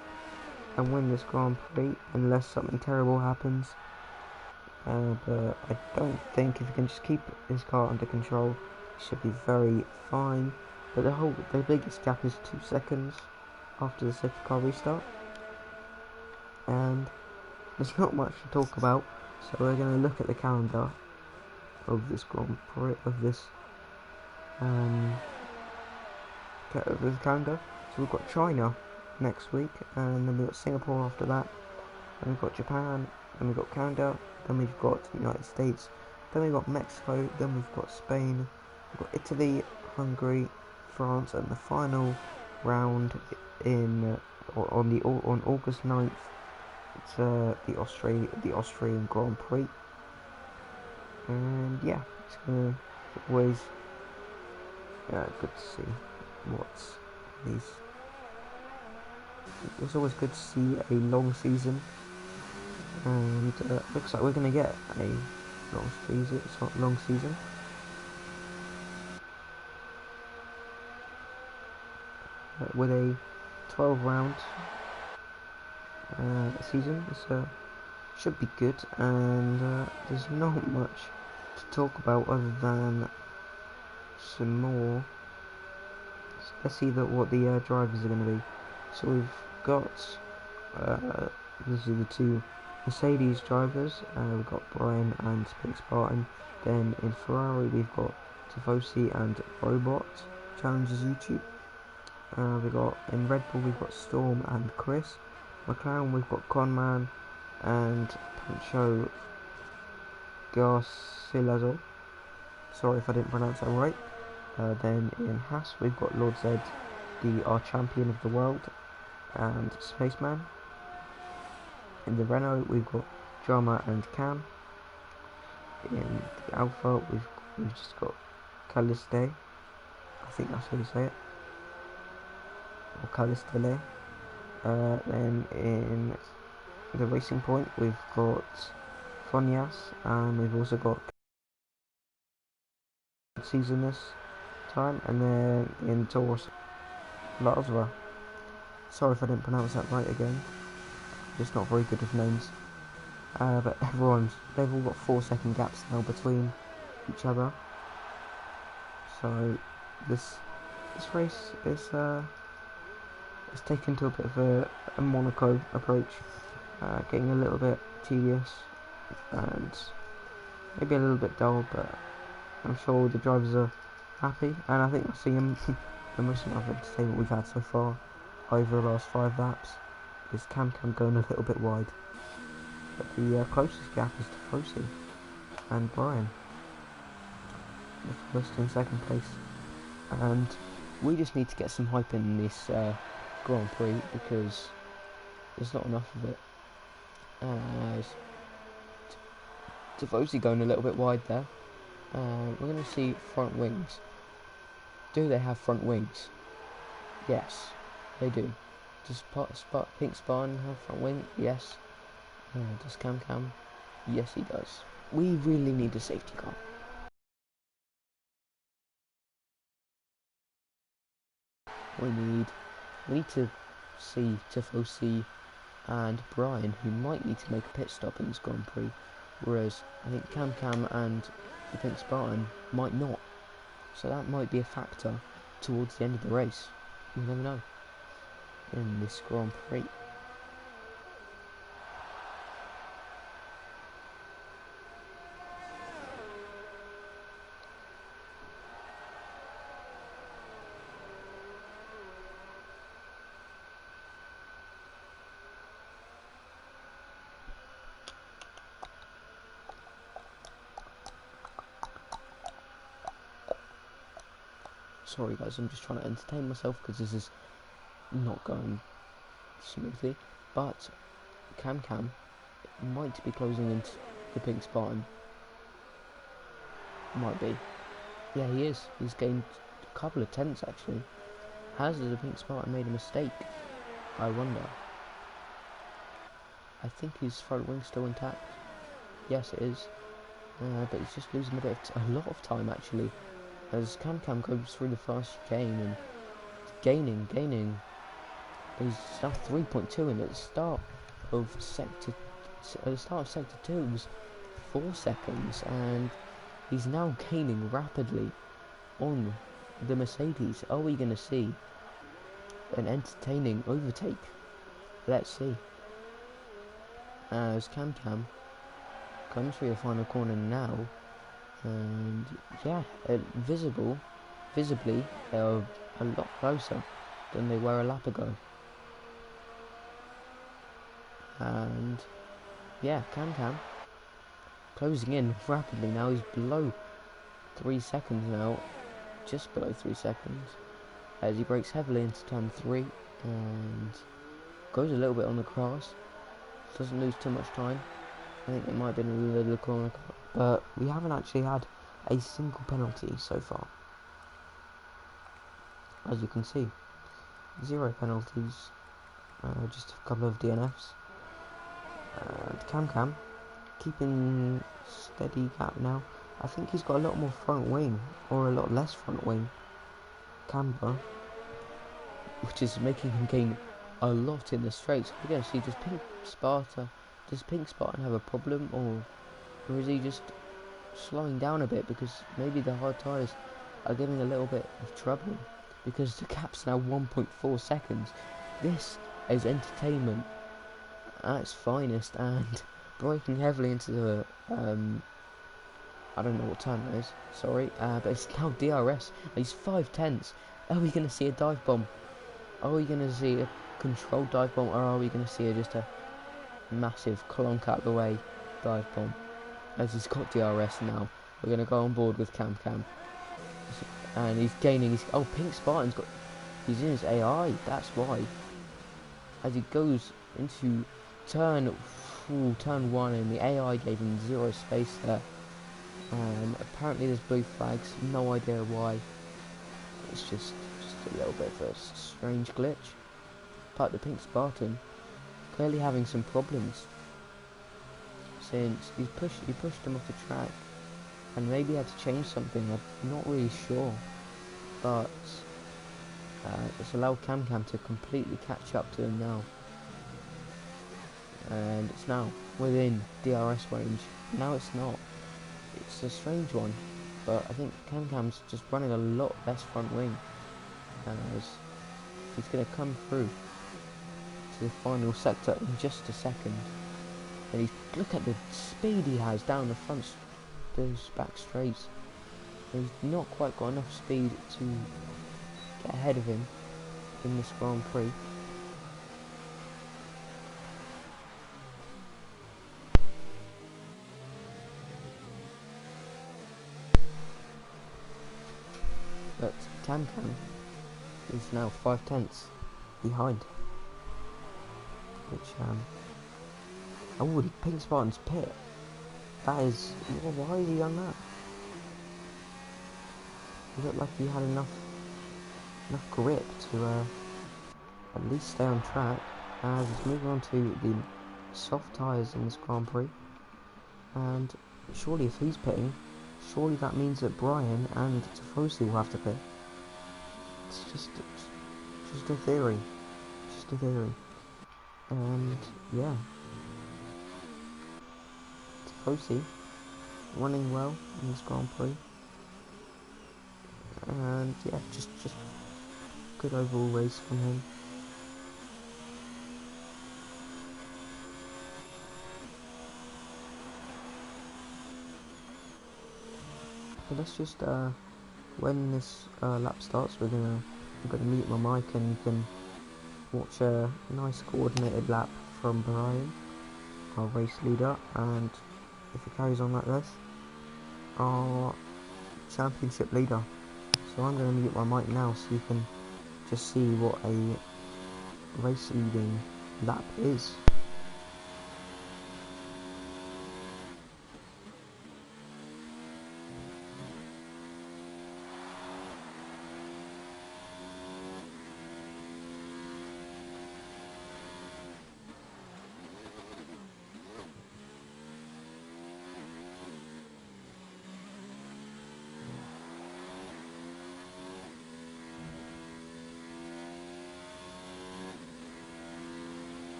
and win this Grand Prix unless something terrible happens. But I don't think, if he can just keep his car under control, he should be very fine. But the biggest gap is 2 seconds after the safety car restart, and there's not much to talk about. So we're going to look at the calendar of this Grand Prix, of this calendar. So we've got China next week, and then we've got Singapore after that, then we've got Japan, then we've got Canada, then we've got the United States, Then we've got Mexico, then we've got Spain, we've got Italy, Hungary, France, and the final round on August 9th. It's the Austrian Grand Prix, and yeah, it's gonna always good to see what's these. It's always good to see a long season, and looks like we're gonna get a long season. It's not long season. With a 12 round season, so should be good. And there's not much to talk about other than some more. So let's see what the drivers are going to be. So we've got these are the two Mercedes drivers. We've got Brian and Pink Spartan. Then in Ferrari we've got Tifosi and Robot challenges YouTube. We've got in Red Bull we've got Storm and Chris. McLaren we've got Conman and Pancho Garcilaso. Sorry if I didn't pronounce that right. Then in Haas we've got Lord Zed, our champion of the world, and Spaceman. In the Renault we've got Drama and Cam. In the Alpha we've just got Caliste. I think that's how you say it. Or Calistele. Then in the Racing Point we've got Fonias, and we've also got season this time. And then in Taurus Lazra. Sorry if I didn't pronounce that right again. Just not very good with names. But they've all got 4-second gaps now between each other. So this race is it's taken to a bit of a Monaco approach, getting a little bit tedious and maybe a little bit dull, but I'm sure all the drivers are happy, and I think I've seen the most amount of entertainment we've had so far over the last 5 laps is Cam going a little bit wide, but the closest gap is to Tifosi and Brian, the first and second place, and we just need to get some hype in this Grand Prix because there's not enough of it. Tifosi going a little bit wide there. We're going to see front wings. Do they have front wings? Yes, they do. Does Pink Spartan have front wing? Yes. Does Cam? Yes, he does. We really need a safety car. We need to see Tifosi and Brian, who might need to make a pit stop in this Grand Prix, whereas I think Cam and the Pink Spartan might not. So that might be a factor towards the end of the race. You never know. In this Grand Prix. Sorry guys, I'm just trying to entertain myself because this is not going smoothly, but Cam might be closing into the Pink Spartan. Might be. Yeah, he is. He's gained a couple of tenths actually. Has the Pink Spartan made a mistake? I wonder. I think his front wing's still intact. Yes, it is. But he's just losing a lot of time actually, as Cam goes through the first chicane and gaining. He's now 3.2, and at the start of sector 2 was 4 seconds, and he's now gaining rapidly on the Mercedes. Are we going to see an entertaining overtake? Let's see. As Cam comes through the final corner now, and yeah, visibly they are a lot closer than they were a lap ago. And yeah, Cam closing in rapidly now. He's below 3 seconds now, just below 3 seconds, as he brakes heavily into turn 3 and goes a little bit on the grass. Doesn't lose too much time. I think it might have been a little corner, but we haven't actually had a single penalty so far. As you can see, 0 penalties, just a couple of DNFs. Cam keeping steady gap now. I think he's got a lot more front wing, or a lot less front wing camber, which is making him gain a lot in the straights. We're going to see, does Pink Spartan have a problem, or is he just slowing down a bit, because maybe the hard tyres are giving a little bit of trouble, because the gap's now 1.4 seconds. This is entertainment at its finest, and braking heavily into the I don't know what turn it is, sorry, but it's now DRS. He's 5/10. Are we going to see a dive bomb? Are we going to see a controlled dive bomb, or are we going to see just a massive clonk out the way dive bomb? As he's got DRS now, we're going to go on board with Cam, and he's gaining his, oh, Pink Spartan's got, he's in his AI, that's why. As he goes into turn 1, and the AI gave him 0 space there. Apparently there's blue flags, no idea why. It's just a little bit of a strange glitch. But the Pink Spartan clearly having some problems, since he pushed him off the track, and maybe had to change something. I'm not really sure, but it's allowed Cam to completely catch up to him now, and it's now within DRS range. Now it's not. It's a strange one, but I think Cam's just running a lot less front wing, as he's going to come through to the final sector in just a second. And look at the speed he has down the front, those back straights. He's not quite got enough speed to get ahead of him in this Grand Prix. But Cam is now 5/10 behind, which oh, Pink Spartan's pit. That is, why has he done that? He looked like he had enough grip to at least stay on track. As he's moving on to the soft tyres in this Grand Prix, and surely if he's pitting, surely that means that Brian and Tifosi will have to pit. It's just a theory. And yeah, Tifosi running well in this Grand Prix, and yeah, just good overall race from him. So let's just when this lap starts, I'm gonna mute my mic, and you can watch a nice coordinated lap from Brian, our race leader, and if it carries on like this, our championship leader. So I'm going to mute my mic now, so you can just see what a race leading lap is.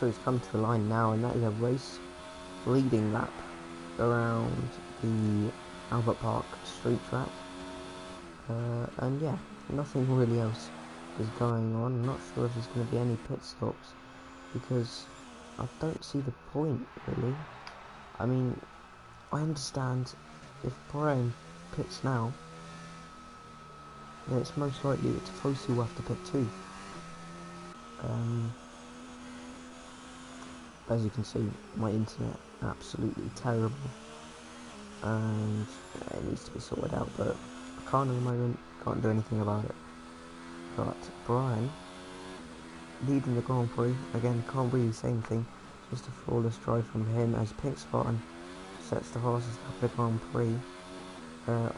so he's come to the line now, and that is a race leading lap around the Albert Park street track. And yeah, nothing really else is going on. I'm not sure if there's going to be any pit stops, because I don't see the point, really. I mean, I understand if Brian pits now, then it's most likely that Tifosi will have to pit too. As you can see, my internet absolutely terrible, and it needs to be sorted out, but I can't at the moment, can't do anything about it. But Brian, leading the Grand Prix, again, can't really say anything, just a flawless drive from him as Pink Spartan sets the fastest lap of the Grand Prix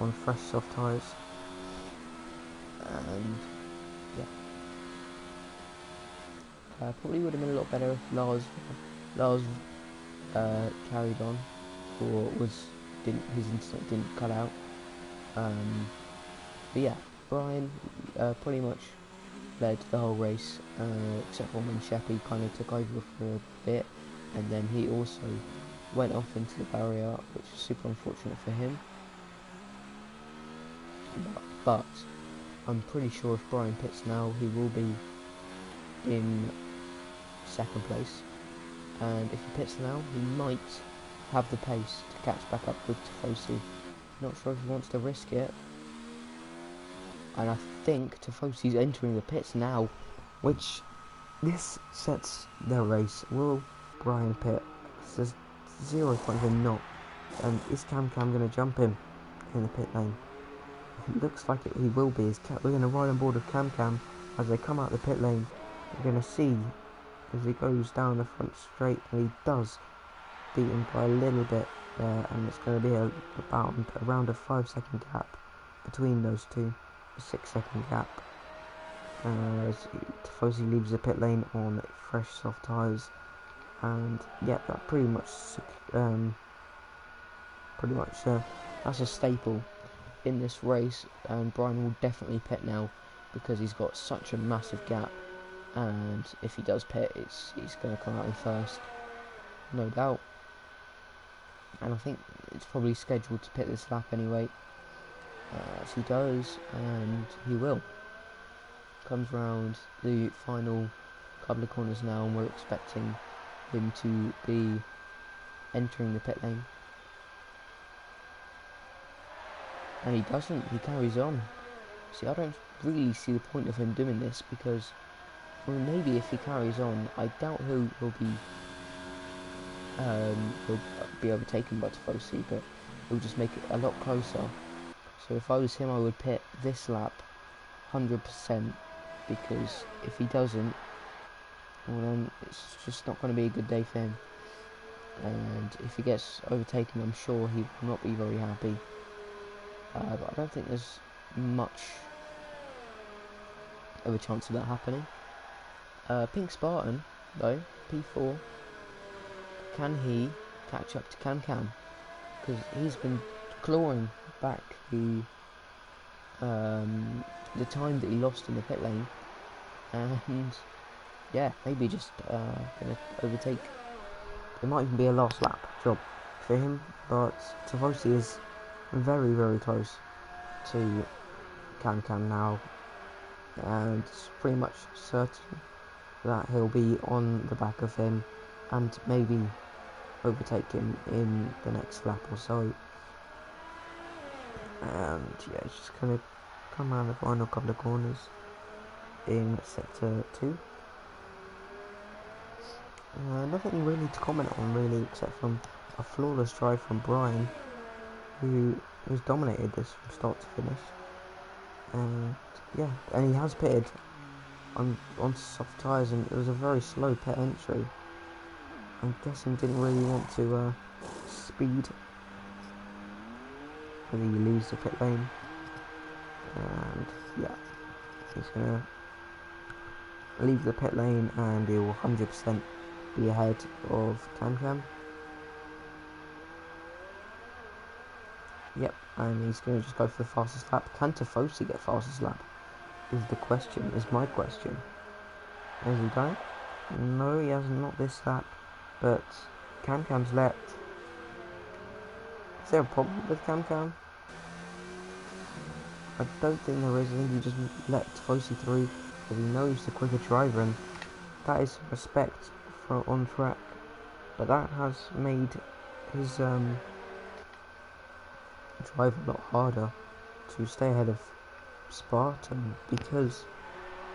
on fresh soft tyres. And yeah, probably would have been a lot better if Lars carried on, or his internet didn't cut out. But yeah, Brian pretty much led the whole race, except for when Sheppy kind of took over for a bit, and then he also went off into the barrier, which is super unfortunate for him. But I'm pretty sure if Brian pits now, he will be in second place, and if he pits now, he might have the pace to catch back up with Tifosi. Not sure if he wants to risk it, and I think Tifosi's entering the pits now, which this sets their race. Will Brian pit? There's 0 point of him not, and is Cam going to jump him in the pit lane? It looks like he will be. We're going to ride on board with Cam as they come out the pit lane. We're going to see as he goes down the front straight, and he does beat him by a little bit there, and it's going to be around a 5-second gap between those two, a 6-second gap. As Tifosi leaves the pit lane on fresh soft tyres, and yeah, that pretty much that's a staple in this race, and Brian will definitely pit now because he's got such a massive gap, and if he does pit, he's going to come out in first, no doubt. And I think it's probably scheduled to pit this lap anyway, as he does, and he will. Comes round the final couple of corners now, and we're expecting him to be entering the pit lane. And he doesn't, he carries on. See, I don't really see the point of him doing this, because, well, maybe if he carries on, I doubt he'll be overtaken by Tifosi, but he'll just make it a lot closer. So if I was him, I would pit this lap 100%, because if he doesn't, well, then it's just not going to be a good day for him. And if he gets overtaken, I'm sure he will not be very happy. But I don't think there's much of a chance of that happening. Pink Spartan, though, P4, can he catch up to Cam? Because he's been clawing back the time that he lost in the pit lane, and yeah, maybe just gonna overtake. It might even be a last lap job for him, but Tifosi is very, very close to Cam now, and it's pretty much certain that he'll be on the back of him and maybe overtake him in the next lap or so. And yeah, it's just gonna come around the final couple of corners in sector 2. Nothing really to comment on, really, except from a flawless drive from Brian, who has dominated this from start to finish. And yeah, and he has pitted on soft tyres, and it was a very slow pit entry. I'm guessing didn't really want to speed, and he leaves the pit lane. And yeah, he's gonna leave the pit lane, and he will 100% be ahead of Cam. Yep, and he's going to just go for the fastest lap. Can Tifosi get fastest lap? Is my question. Has he done it? No, he hasn't, not this lap, but Cam's leapt. Is there a problem with Cam? I don't think there is. I think he just let Tifosi through because he knows the quicker driver, and that is respect for on track. But that has made his drive a lot harder to stay ahead of Spartan, because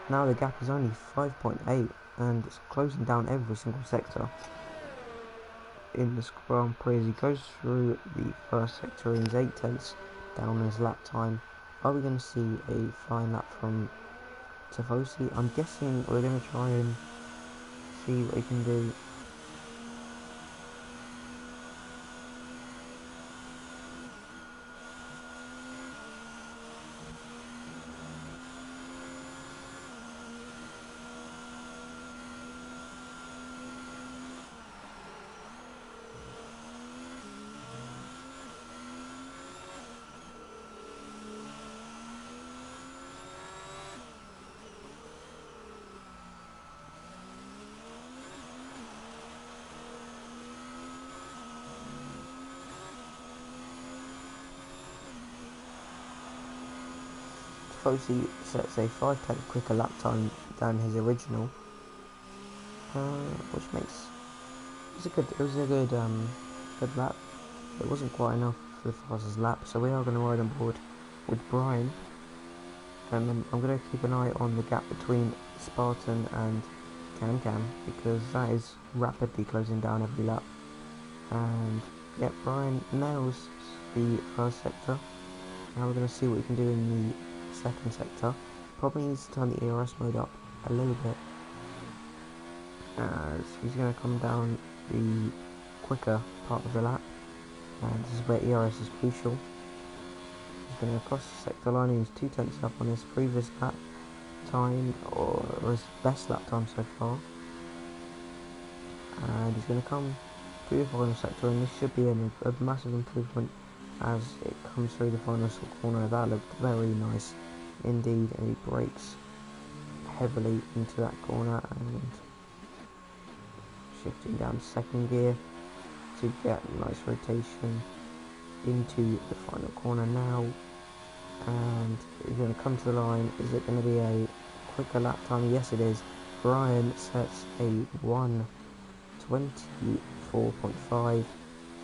now the gap is only 5.8 and it's closing down every single sector in this Grand Prix as he goes through the first sector and he's 8 tenths down his lap time. Are we going to see a flying lap from Tifosi? I'm guessing we're going to try and see what he can do. Tifosi sets a 5 tenth quicker lap time than his original, which makes it was a good lap. It wasn't quite enough for the fastest lap, so we are going to ride on board with Brian, and I'm going to keep an eye on the gap between Spartan and Cam because that is rapidly closing down every lap. And yep, Brian nails the first sector. Now we're going to see what we can do in the second sector. Probably needs to turn the ERS mode up a little bit, as he's going to come down the quicker part of the lap, and this is where ERS is crucial. He's going to cross the sector line and he's 2 tenths up on his previous lap time, or his best lap time so far, and he's going to come through the final sector, and this should be a massive improvement as it comes through the final corner. That looked very nice indeed, and he brakes heavily into that corner and shifting down second gear to get a nice rotation into the final corner now. And he's going to come to the line. Is it going to be a quicker lap time? Yes, it is. Brian sets a 1:24.5,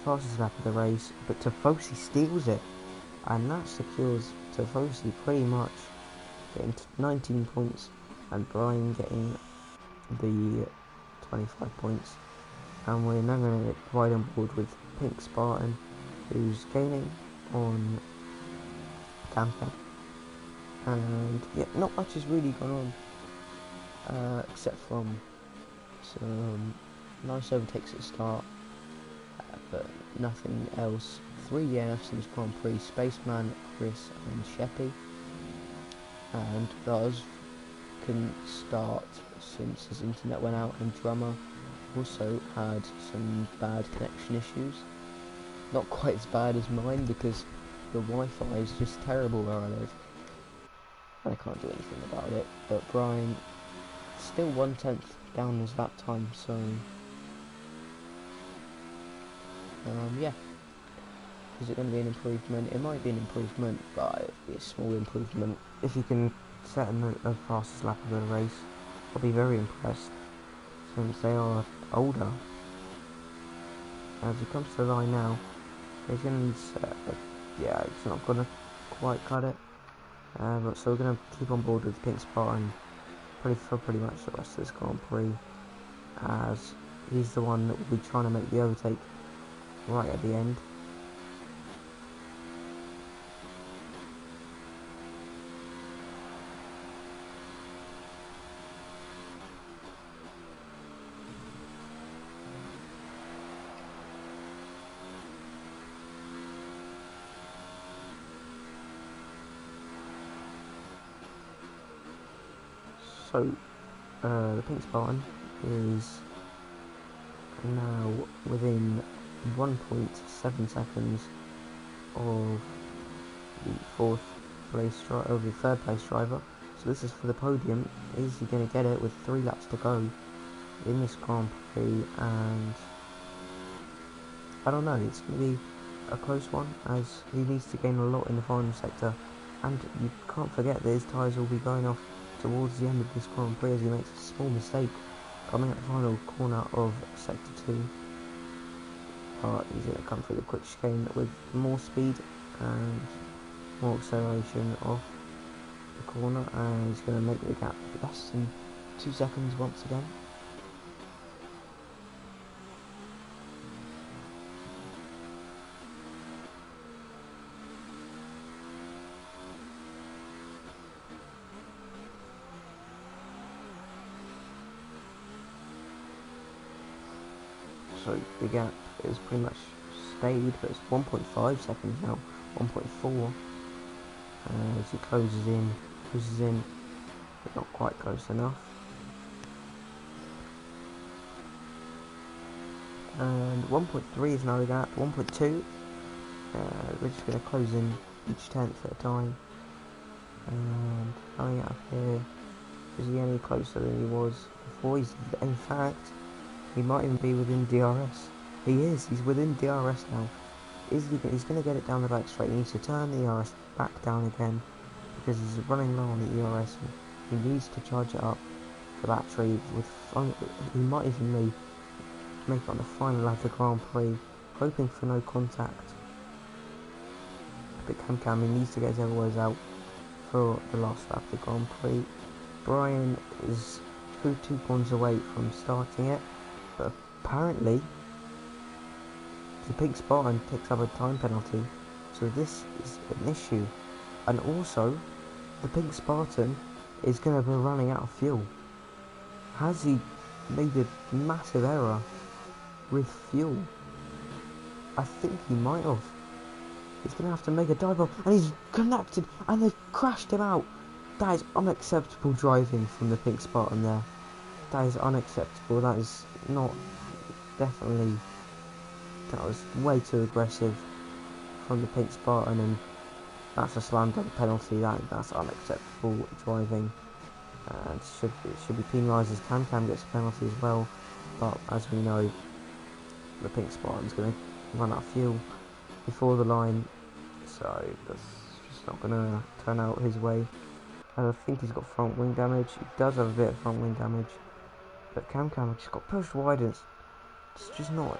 fastest lap of the race, but Tifosi steals it, and that secures Tifosi pretty much getting 19 points and Brian getting the 25 points. And we're now going to ride on board with Pink Spartan, who's gaining on Cam. And yeah, not much has really gone on except from some nice overtakes at the start, but nothing else. 3 DNFs in this Grand Prix: Spaceman, Chris and Sheppy, and those couldn't start since his internet went out, and Drummer also had some bad connection issues. Not quite as bad as mine because the Wi-Fi is just terrible where I live. I can't do anything about it, but Brian still 1/10 down his lap time, so yeah. Is it going to be an improvement? It might be an improvement, but it'll be a small improvement. If you can set in the fastest lap of the race, I'll be very impressed, since they are older. As he comes to the line now, he's going to need set, yeah, it's not going to quite cut it. But so we're going to keep on board with Pink Spartan for pretty much the rest of this Grand Prix, as he's the one that will be trying to make the overtake right at the end. So, the Pink Spartan is now within 1.7 seconds of the third place driver. So this is for the podium. Is he going to get it with 3 laps to go? in this Grand Prix, and I don't know, it's going to be a close one as he needs to gain a lot in the final sector, and you can't forget that his tyres will be going off towards the end of this Grand Prix as he makes a small mistake coming at the final corner of sector 2. But he's going to come through the quick chicane with more speed and more acceleration off the corner, and he's going to make the gap less than 2 seconds once again. So the gap is pretty much stayed, but it's 1.5 seconds now, 1.4, as he closes in, but not quite close enough. And 1.3 is now the gap, 1.2, we're just going to close in each tenth at a time. And coming out of here, is he any closer than he was before? In fact, he might even be within DRS. He's within DRS now. He's going to get it down the back straight. He needs to turn the ERS back down again because he's running low on the ERS. And he needs to charge it up, the battery. He might even make it on the final lap of the Grand Prix, hoping for no contact. But Cam, he needs to get his elbows out for the last lap of the Grand Prix. Brian is 2 corners away from starting it, but apparently the Pink Spartan picks up a time penalty, so this is an issue. And also, the Pink Spartan is going to be running out of fuel. Has he made a massive error with fuel? I think he might have. He's going to have to make a dive off, and he's connected, and they've crashed him out. That is unacceptable driving from the Pink Spartan there. That is unacceptable. That is not, definitely, that was way too aggressive from the Pink Spartan, and that's a slam dunk penalty. That's unacceptable driving, and should be penalised as Cam gets a penalty as well. But as we know, the Pink Spartan's going to run out of fuel before the line, so that's just not going to turn out his way. And I think he's got front wing damage. He does have a bit of front wing damage, but Cam just got pushed wide, and it's just not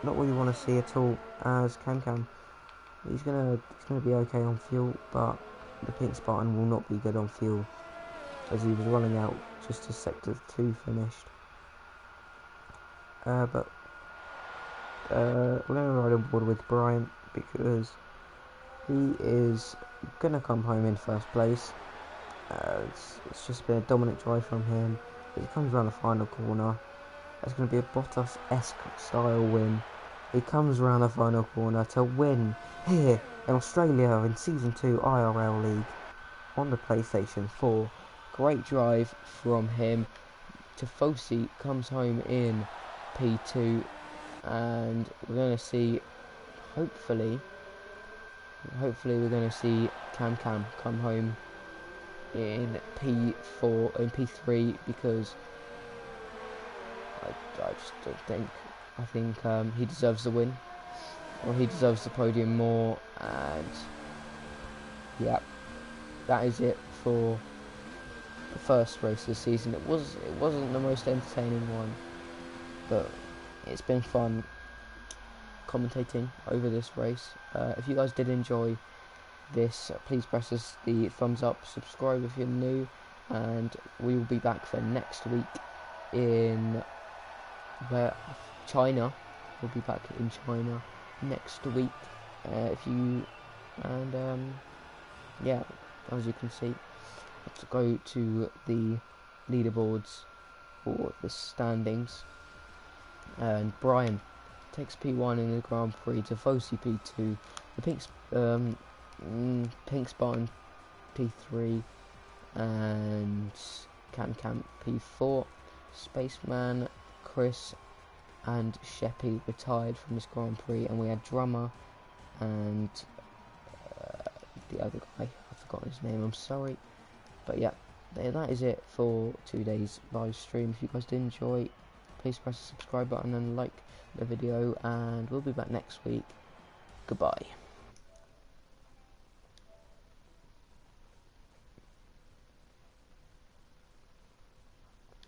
what you want to see at all. As Cam, he's gonna be okay on fuel, but the Pink Spartan will not be good on fuel, as he was running out just as sector 2 finished. But we're going to ride on board with Brian because he is going to come home in first place. It's just been a dominant drive from him. He comes around the final corner. It's going to be a Bottas-esque style win. He comes around the final corner to win here in Australia in Season 2 IRL League on the PlayStation 4. Great drive from him. Tifosi comes home in P2, and we're going to see, hopefully we're going to see Cam come home in P4 and P3, because I just don't think, I think he deserves the win, or he deserves the podium more. And yeah, that is it for the first race of the season. It wasn't the most entertaining one, but it's been fun commentating over this race. If you guys did enjoy this, please press the thumbs up, subscribe if you're new, and we will be back for next week in China. We'll be back in China next week. Yeah, as you can see, let's go to the leaderboards for the standings. And Brian takes P1 in the Grand Prix, Tifosi P2, the Pink Spartan P3, and Cam P4. Spaceman, Chris, and Sheppy retired from this Grand Prix, and we had Drummer and the other guy, I've forgotten his name, I'm sorry. But yeah, that is it for today's live stream. If you guys did enjoy, please press the subscribe button and like the video, and we'll be back next week. Goodbye.